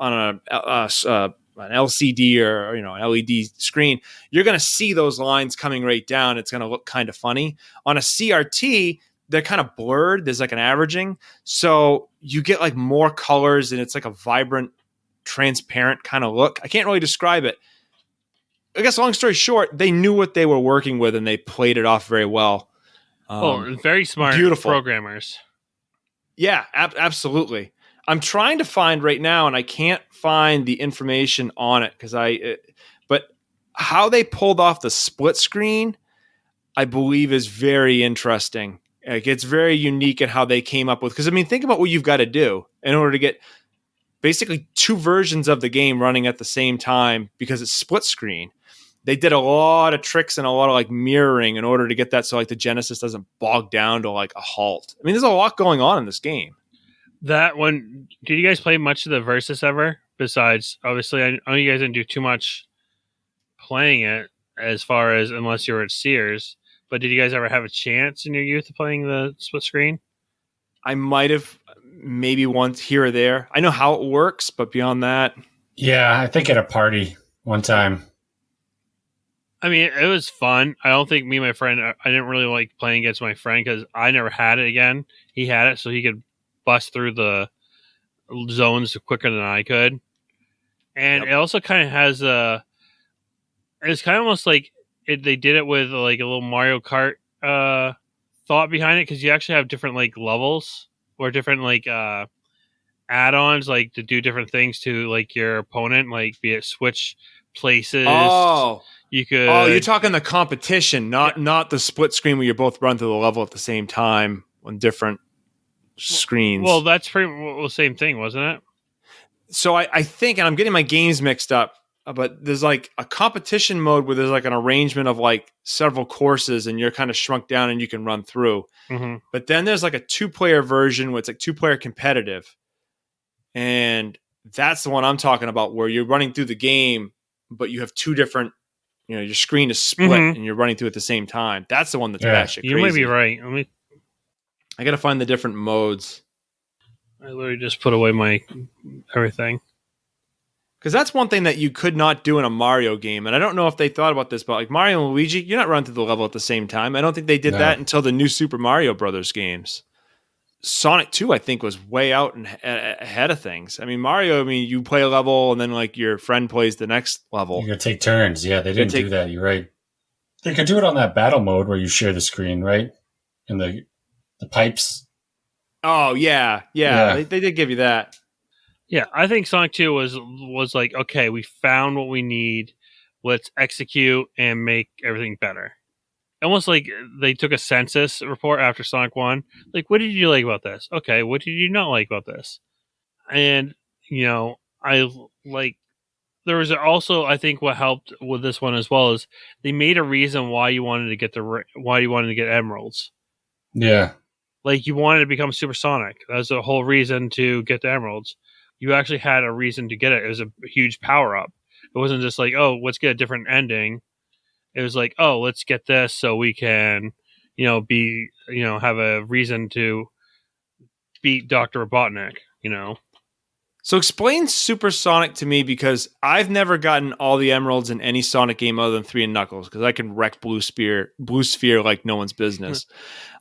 LCD or an LED screen. You're going to see those lines coming right down. It's going to look kind of funny. On a CRT, they're kind of blurred. There's like an averaging, so you get like more colors, and it's like a vibrant, transparent kind of look. I can't really describe it. I guess long story short, they knew what they were working with, and they played it off very well. Very smart, beautiful programmers. Yeah, absolutely. I'm trying to find right now, and I can't find the information on it but how they pulled off the split screen, I believe, is very interesting. Like, it's very unique in how they came up with, because I mean, think about what you've got to do in order to get basically two versions of the game running at the same time, because it's split screen. They did a lot of tricks and a lot of like mirroring in order to get that, so like the Genesis doesn't bog down to like a halt. I mean, there's a lot going on in this game. That one, did you guys play much of the Versus ever? Besides, obviously, I know you guys didn't do too much playing it, as far as unless you were at Sears. But did you guys ever have a chance in your youth of playing the split screen? I might have, maybe once here or there. I know how it works, but beyond that, yeah, I think at a party one time. I mean, it was fun. I don't think me and my friend, I didn't really like playing against my friend because I never had it again. He had it, so he could bust through the zones quicker than I could. And It also kind of has it's kind of almost like they did it with like a little Mario Kart thought behind it, because you actually have different like levels or different like add-ons, like to do different things to like your opponent, like be it switch places. You could. Oh, you're talking the competition, not the split screen where you both run through the level at the same time on different screens. Well, that's pretty well the same thing, wasn't it? So I think, and I'm getting my games mixed up, but there's like a competition mode where there's like an arrangement of like several courses, and you're kind of shrunk down and you can run through. Mm-hmm. But then there's like a 2-player version where it's like 2-player competitive. And that's the one I'm talking about, where you're running through the game, but you have two different, your screen is split and you're running through at the same time. That's the one that's batshit crazy. You might be right. I got to find the different modes. I literally just put away my everything. Because that's one thing that you could not do in a Mario game. And I don't know if they thought about this, but like Mario and Luigi, you're not running through the level at the same time. I don't think they did that until the new Super Mario Brothers games. Sonic 2, I think, was way out and ahead of things. I mean, Mario, you play a level and then like your friend plays the next level. You gotta take turns. Yeah, they didn't do that. You're right. They could do it on that battle mode where you share the screen, right? And the pipes. Oh, yeah. They did give you that. Yeah, I think Sonic 2 was like, okay, we found what we need. Let's execute and make everything better. Almost like they took a census report after Sonic 1. Like, what did you like about this? Okay, what did you not like about this? And, I like, there was also, I think what helped with this one as well is they made a reason why you wanted to get emeralds. Yeah. Like, you wanted to become supersonic. That was the whole reason to get the emeralds. You actually had a reason to get it. It was a huge power up. It wasn't just like, oh, let's get a different ending. It was like, oh, let's get this so we can, have a reason to beat Dr. Robotnik, So explain Supersonic to me, because I've never gotten all the emeralds in any Sonic game other than 3 and Knuckles, because I can wreck Blue Sphere like no one's business.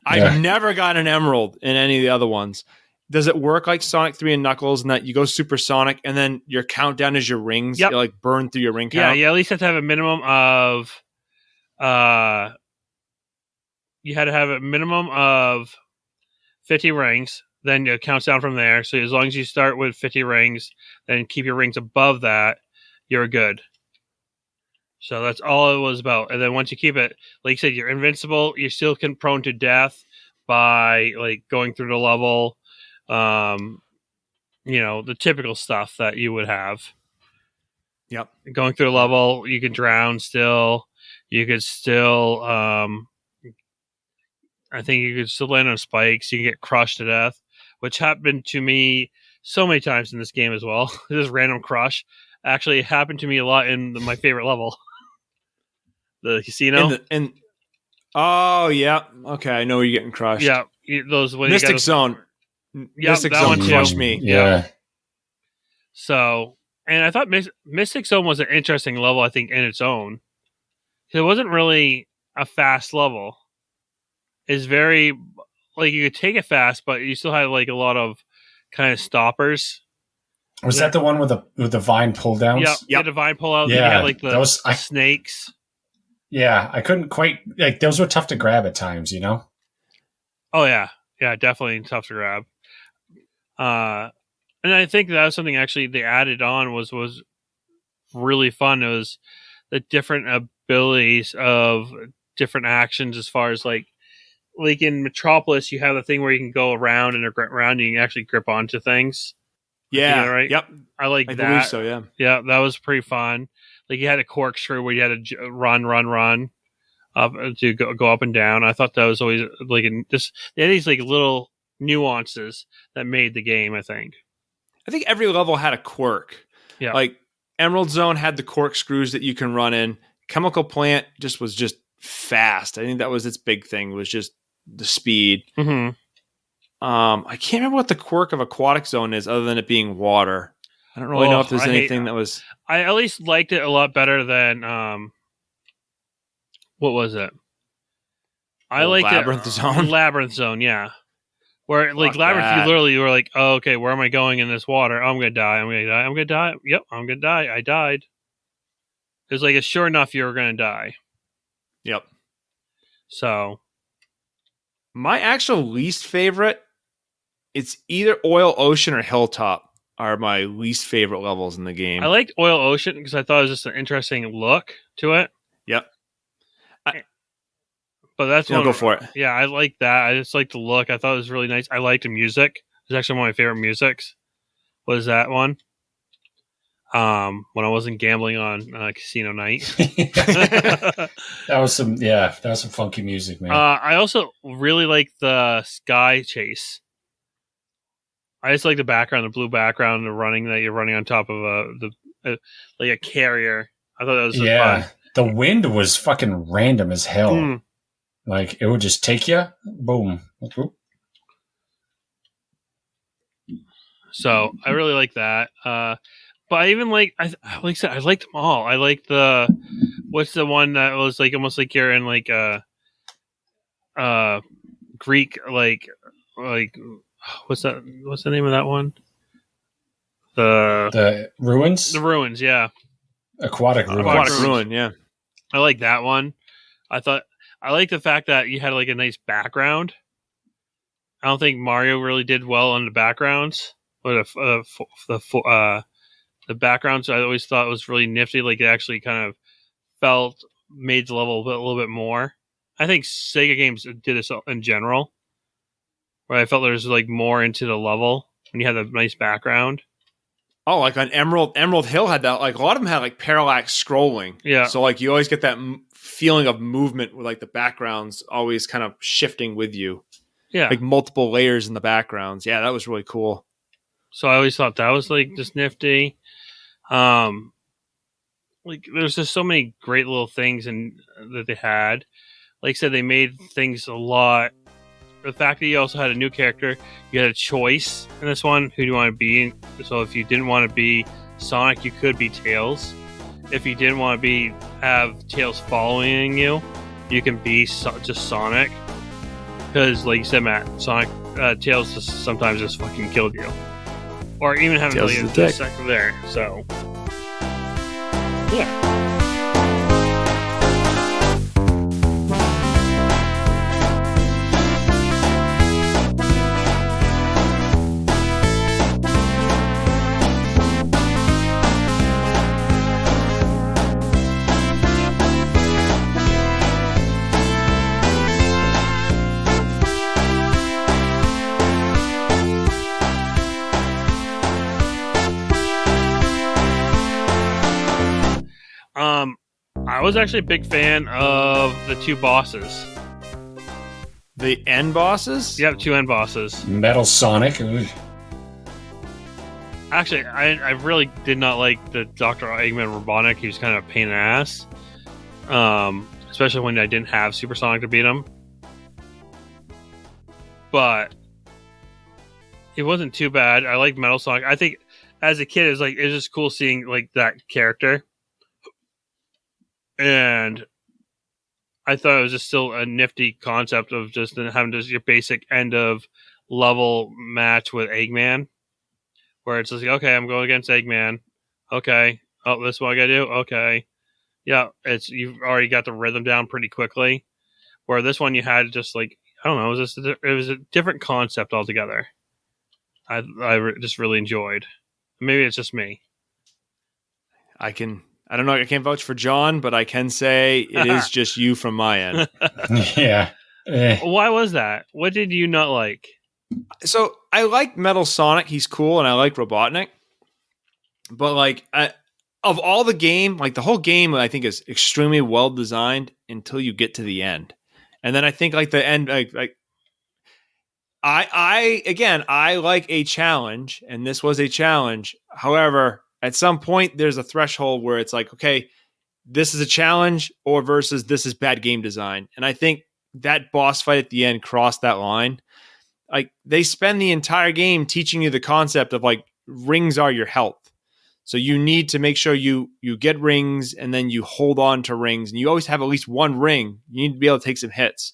I've never gotten an emerald in any of the other ones. Does it work like Sonic 3 and Knuckles, in that you go Supersonic and then your countdown is your rings? Yep. You like burn through your ring count? Yeah, you at least have to have a minimum of you had to have a minimum of 50 rings. Then it counts down from there. So as long as you start with 50 rings, then keep your rings above that, you're good. So that's all it was about. And then once you keep it, like you said, you're invincible. You're still prone to death by like going through the level. The typical stuff that you would have. Yep. Going through the level, you can drown still. You could still I think you could still land on spikes. You can get crushed to death, which happened to me so many times in this game as well. This random crush actually happened to me a lot in my favorite level, the casino. Oh yeah, okay, I know you're getting crushed. Yeah, those Mystic Zone. Yeah, Mystic that Zone one too. crushed me. Yeah. So, and I thought Mystic Zone was an interesting level. I think in its own, it wasn't really a fast level. It's very like you could take it fast, but you still had like a lot of kind of stoppers. Was that the one with the vine pull downs? Yep. Yeah, the vine pull out. Yeah, you had like the snakes. Yeah, I couldn't quite like those were tough to grab at times, you know? Oh yeah. Yeah, definitely tough to grab. And I think that was something actually they added on was really fun. It was the different abilities of different actions as far as like in Metropolis you have the thing where you can go around and you can actually grip onto things. Yeah. Right? Yep. I like that. I believe so, yeah. Yeah, that was pretty fun. Like you had a corkscrew where you had to run up to go up and down. I thought that was always like they had these like little nuances that made the game. I think every level had a quirk. Yeah, like Emerald Zone had the corkscrews that you can run in. Chemical Plant was just fast. I think that was its big thing. Was just the speed. Mm-hmm. I can't remember what the quirk of Aquatic Zone is, other than it being water. I don't really know if there's anything that was. I at least liked it a lot better than what was it? I liked Labyrinth Zone. Labyrinth Zone, yeah. Where like Labyrinth, you literally were like, "Oh, okay, where am I going in this water? Oh, I'm gonna die. I'm gonna die. Yep, I'm gonna die. I died." It was like, sure enough, you were gonna die. Yep. So, my actual least favorite, it's either Oil Ocean or Hilltop are my least favorite levels in the game. I liked Oil Ocean because I thought it was just an interesting look to it. Yep. But that's one. Go for it. Yeah, I like that. I just like the look. I thought it was really nice. I liked the music. It was actually one of my favorite musics. Was that one? When I wasn't gambling on casino night. That was some funky music, man. I also really like the sky chase. I just like the background, the blue background, the running that you're running on top of like a carrier. I thought that was fun. The wind was fucking random as hell. Like it would just take you, boom. So I really like that. But I even like I liked them all. I like what's the one that was like almost like you're in like Greek like what's the name of that one? The ruins. The ruins, yeah. Aquatic ruin, yeah. I like that one. I like the fact that you had like a nice background. I don't think Mario really did well on the backgrounds, but the backgrounds I always thought was really nifty. Like it actually kind of made the level a little bit more. I think Sega games did this in general, where I felt there was like more into the level when you had a nice background. Oh, like on Emerald Hill had that. Like a lot of them had like parallax scrolling. Yeah. So like you always get that feeling of movement with like the backgrounds always kind of shifting with you. Yeah. Like multiple layers in the backgrounds. Yeah, that was really cool. So I always thought that was like just nifty. Like there's just so many great little things that they had. Like I said, they made things a lot. The fact that you also had a new character, you had a choice in this one. Who do you want to be? So if you didn't want to be Sonic, you could be Tails. If you didn't want to have Tails following you, you can be just Sonic. Because, like you said, Matt, Sonic Tails sometimes just fucking killed you, or even having a second there. So, yeah. I was actually a big fan of the two bosses. The end bosses? Yep, 2 end bosses. Metal Sonic. Ooh. Actually, I really did not like the Dr. Eggman Robotnik. He was kind of a pain in the ass. Especially when I didn't have Super Sonic to beat him. But it wasn't too bad. I liked Metal Sonic. I think as a kid, it was just cool seeing like that character. And I thought it was just still a nifty concept of just having just your basic end of level match with Eggman. Where it's just like, okay, I'm going against Eggman. Okay. Oh, this is what I gotta do? Okay. Yeah, you've already got the rhythm down pretty quickly. Where this one you had just like, I don't know, it was a different concept altogether. I just really enjoyed. Maybe it's just me. I don't know, I can't vouch for John, but I can say it is just you from my end. Yeah. Why was that? What did you not like? So I like Metal Sonic. He's cool, and I like Robotnik. But like, of all the game, like the whole game, I think is extremely well designed until you get to the end, and then I think like the end, like I like a challenge, and this was a challenge. However, at some point, there's a threshold where it's like, okay, this is a challenge, or versus this is bad game design, and I think that boss fight at the end crossed that line. Like they spend the entire game teaching you the concept of like rings are your health. So you need to make sure you get rings and then you hold on to rings and you always have at least one ring. You need to be able to take some hits.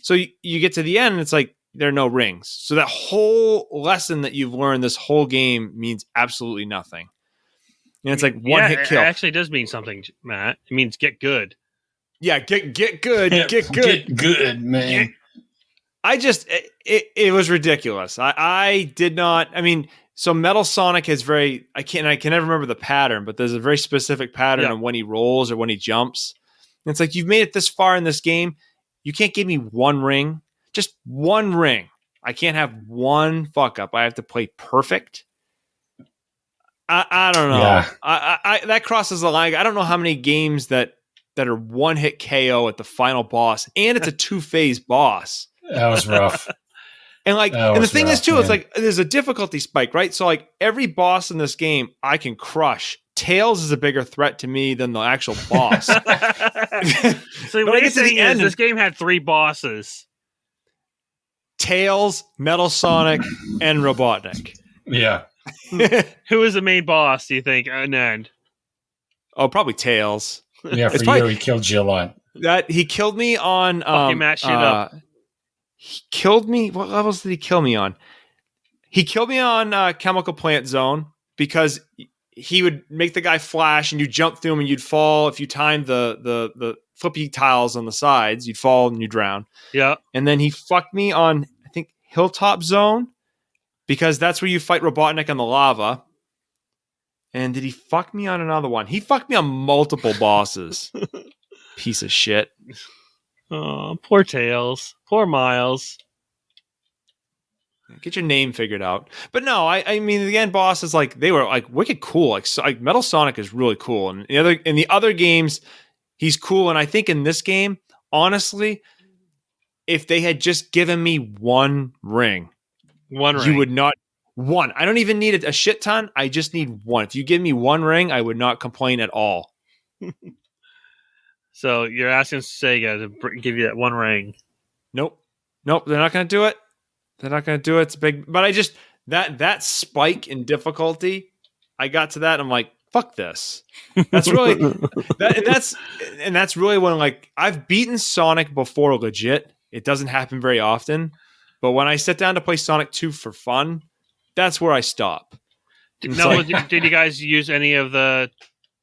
So you get to the end and it's like there are no rings. So that whole lesson that you've learned this whole game means absolutely nothing. And it's like one hit kill. It actually does mean something, Matt. It means get good. Yeah, get good. Get good. Get good, man. It was ridiculous. I did not, I mean, so Metal Sonic is I can never remember the pattern, but there's a very specific pattern of when he rolls or when he jumps. And it's like, you've made it this far in this game. You can't give me one ring, just one ring. I can't have one fuck up. I have to play perfect. I don't know. Yeah. I that crosses the line. I don't know how many games that are one hit KO at the final boss, and it's a 2-phase boss. That was rough. And like, and the thing is too, it's like there's a difficulty spike, right? So like every boss in this game, I can crush. Tails is a bigger threat to me than the actual boss. So what I get to the end, this game had 3 bosses: Tails, Metal Sonic, and Robotnik. Yeah. Who is the main boss? Do you think? End. Oh, probably Tails. Yeah, for you, he killed you a lot. That he killed me on. Fucking match shit up. He killed me. What levels did he kill me on? He killed me on Chemical Plant Zone because he would make the guy flash and you jump through him and you'd fall. If you timed the flippy tiles on the sides, you'd fall and you drown. Yeah. And then he fucked me on, I think, Hilltop Zone because that's where you fight Robotnik on the lava. And did he fuck me on another one? He fucked me on multiple bosses. Piece of shit. Oh, poor Tails. Poor Miles. Get your name figured out. But no, I mean, the end bosses, like, they were, like, wicked cool. Like Metal Sonic is really cool. And in the other games, he's cool. And I think in this game, honestly, if they had just given me one ring. You would not... One. I don't even need a shit ton. I just need one. If you give me one ring, I would not complain at all. So you're asking Sega to give you that one ring? Nope. They're not going to do it. It's big. But I just that spike in difficulty. I got to that. And I'm like, fuck this. That's really that's really when, like, I've beaten Sonic before legit. It doesn't happen very often. But when I sit down to play Sonic 2 for fun, that's where I stop. Did you guys use any of the?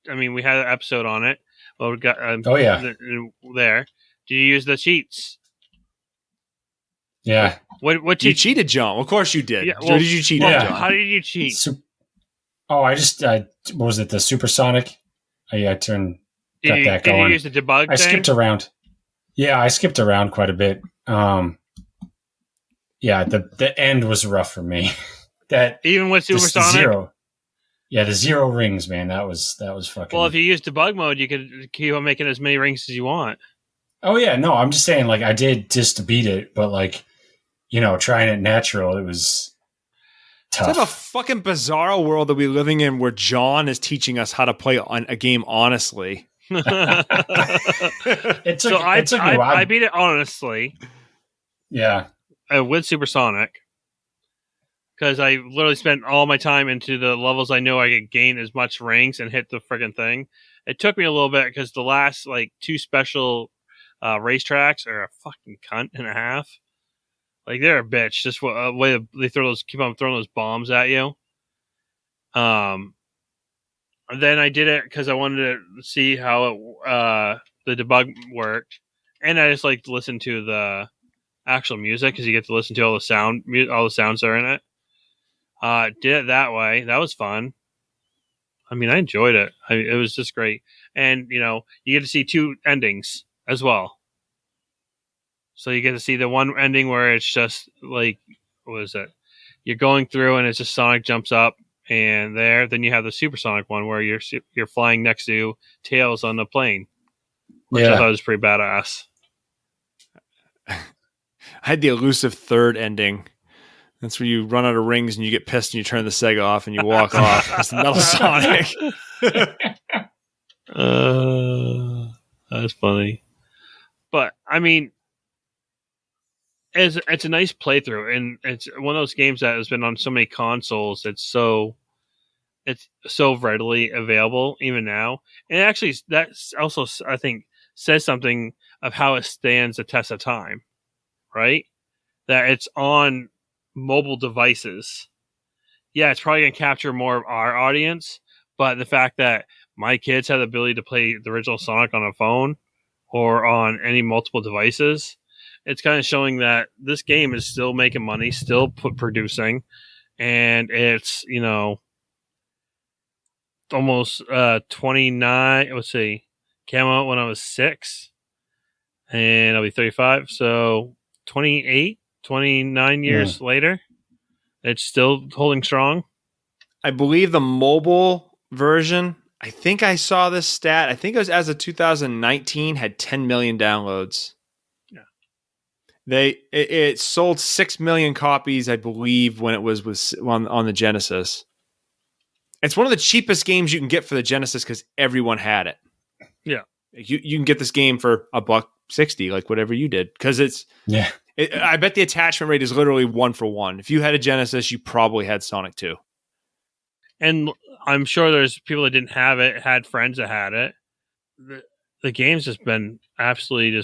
I mean, we had an episode on it. Well, we got there. Did you use the cheats? Yeah. What you cheated, John? Of course you did. Yeah, well, did you cheat, John? John? How did you cheat? I just what was it? The Supersonic? I turned got that going. Did you use the debug? I skipped around. Yeah, I skipped around quite a bit. Yeah, the end was rough for me. That even with Supersonic? Zero. Yeah, the 0 rings, man. That was fucking. Well, if you use debug mode, you could keep on making as many rings as you want. Oh yeah, no, I'm just saying like I did just to beat it, but like, trying it natural, it was tough. It's like a fucking bizarro world that we're living in where John is teaching us how to play on a game honestly. I beat it honestly. Yeah. With Supersonic. Because I literally spent all my time into the levels I know I could gain as much rings and hit the friggin' thing. It took me a little bit because the last like 2 special racetracks are a fucking cunt and a half. Like they're a bitch. Just way they keep on throwing those bombs at you. Then I did it because I wanted to see how the debug worked, and I just like to listen to the actual music because you get to listen to all the sounds that are in it. Did it that way. That was fun. I mean, I enjoyed it. It was just great, and you get to see 2 endings as well. So you get to see the one ending where it's just like, what is it? You're going through and it's just Sonic jumps up and there. Then you have the Supersonic one where you're flying next to Tails on the plane, which I thought was pretty badass. I had the elusive 3rd ending. That's where you run out of rings and you get pissed and you turn the Sega off and you walk off. It's Metal Sonic. That's funny. But I mean, it's a nice playthrough, and it's one of those games that has been on so many consoles. It's so readily available even now, and actually that's also, I think, says something of how it stands the test of time, right? That it's on mobile devices. Yeah, it's probably gonna capture more of our audience, but the fact that my kids have the ability to play the original Sonic on a phone or on any multiple devices, it's kind of showing that this game is still making money, still producing, and it's, almost 29. Let's see, came out when I was 6, and I'll be 35. So 29 years later, it's still holding strong. I believe the mobile version, I think I saw this stat. I think it was as of 2019, had 10 million downloads. It sold 6 million copies, I believe, when it was on the Genesis. It's one of the cheapest games you can get for the Genesis because everyone had it. Yeah, you can get this game for $1.60, like whatever you did, because I bet the attachment rate is literally 1 for 1. If you had a Genesis, you probably had Sonic 2. And I'm sure there's people that didn't have it, had friends that had it. The game's just been absolutely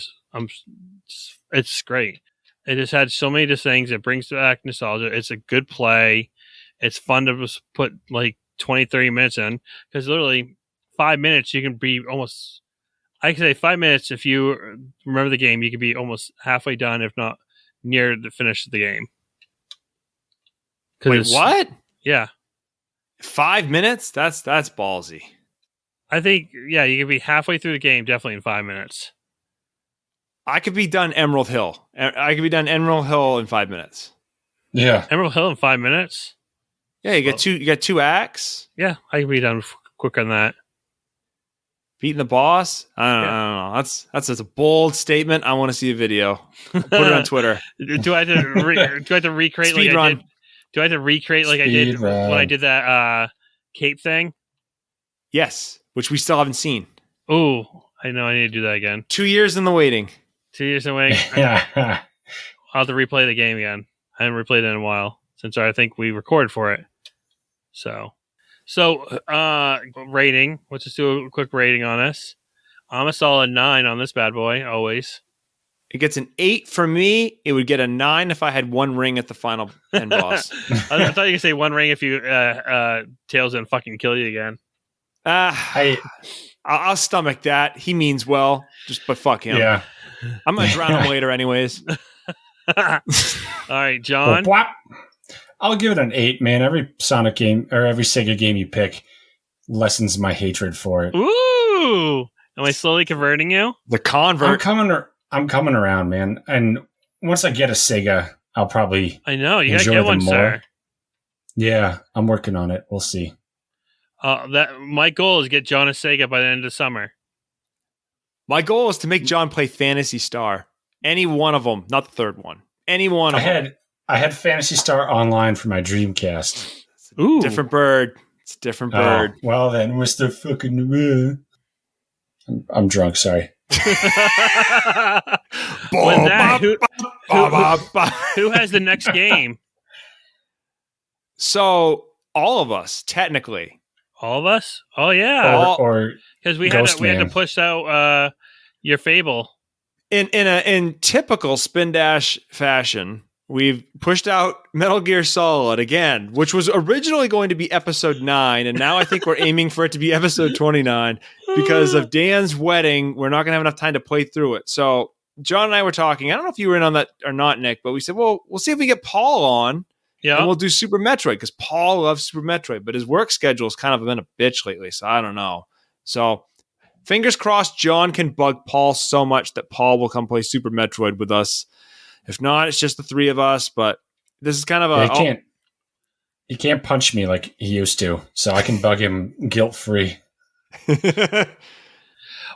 it's great. It just had so many just things. It brings back nostalgia. It's a good play. It's fun to just put like 20, 30 minutes in, because literally 5 minutes you can be almost, I can say 5 minutes, if you remember the game, you could be almost halfway done, if not near the finish of the game. Wait, what? Yeah. 5 minutes? That's ballsy. I think, yeah, you could be halfway through the game, definitely in 5 minutes. I could be done Emerald Hill. I could be done Emerald Hill in 5 minutes. Yeah. Emerald Hill in 5 minutes? Yeah, you got 2 acts. Yeah, I could be done quicker than that. Beating the boss? I don't know. That's a bold statement. I want to see a video. Put it on Twitter. Do I have to recreate Speed like run. I did? Do I have to recreate like I did when I did that cape thing? Yes, which we still haven't seen. Oh, I know. I need to do that again. 2 years in the waiting. 2 years in the waiting. I'll have to replay the game again. I haven't replayed it in a while since I think we recorded for it. So rating. Let's just do a quick rating on this. I'm a solid 9 on this bad boy, always. It gets an 8 for me. It would get a 9 if I had 1 ring at the final end boss. I thought you could say 1 ring if you Tails didn't fucking kill you again. I'll stomach that. He means well, but fuck him. Yeah. I'm gonna drown him later, anyways. All right, John. I'll give it an 8, man. Every Sonic game or every Sega game you pick lessens my hatred for it. Ooh, am I slowly converting you? The convert. I'm coming around, man. And once I get a Sega, I'll probably I know you gotta get one, more. sir. Yeah, I'm working on it. We'll see. That my goal is get John a Sega by the end of summer. My goal is to make John play Phantasy Star. Any one of them, not the third one. Any one of them. I had Phantasy Star online for my Dreamcast. Ooh. Different bird. It's a different bird. Oh, well then, Mr. Fucking... I'm drunk, sorry. Who has the next game? So, all of us, technically. All of us? Oh, yeah. Or because we had to push out your Fable. In typical Spindash fashion, we've pushed out Metal Gear Solid again, which was originally going to be episode 9, and now I think we're aiming for it to be episode 29 because of Dan's wedding. We're not going to have enough time to play through it. So John and I were talking. I don't know if you were in on that or not, Nick, but we said, well, we'll see if we get Paul on. Yeah, and we'll do Super Metroid because Paul loves Super Metroid, but his work schedule has kind of been a bitch lately, so I don't know. So fingers crossed John can bug Paul so much that Paul will come play Super Metroid with us. If not, it's just the three of us, but this is kind of a... He can't punch me like he used to, so I can bug him guilt-free.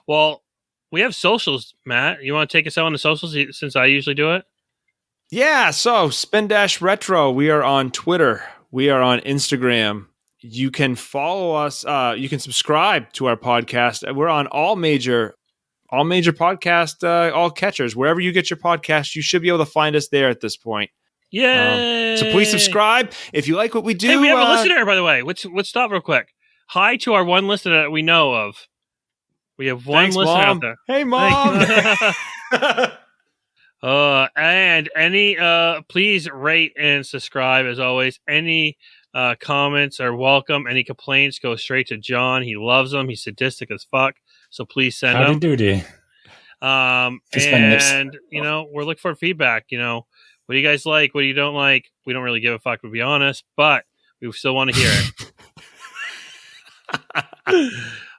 Well, we have socials, Matt. You want to take us out on the socials since I usually do it? Yeah, so Spindash Retro. We are on Twitter. We are on Instagram. You can follow us. You can subscribe to our podcast. We're on all major podcast, all catchers. Wherever you get your podcast, you should be able to find us there at this point. Yay! So please subscribe if you like what we do. Hey, we have a listener, by the way. Let's stop real quick. Hi to our one listener that we know of. We have one listener Mom. out there. Hey, Mom! And any please rate and subscribe as always. Any comments are welcome. Any complaints go straight to John. He loves them. He's sadistic as fuck. So please send them. Howdy doody. And we're looking for feedback. What do you guys like? What do you don't like? We don't really give a fuck, to be honest, but we still want to hear it.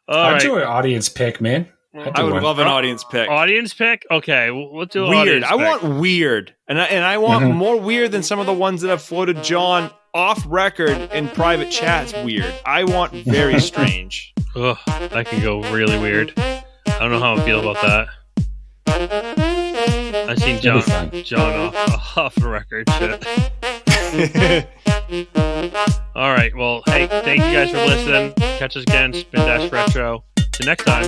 I'd do an audience pick, man. I would love an audience pick. Audience pick? Okay, we'll do weird. I pick. want weird, and I want more weird than some of the ones that have floated John off record in private chats. Weird. I want very strange. Ugh, that can go really weird. I don't know how I feel about that. I've seen John off the record shit. All right. Well, hey, thank you guys for listening. Catch us again, Spindash Retro. Till next time.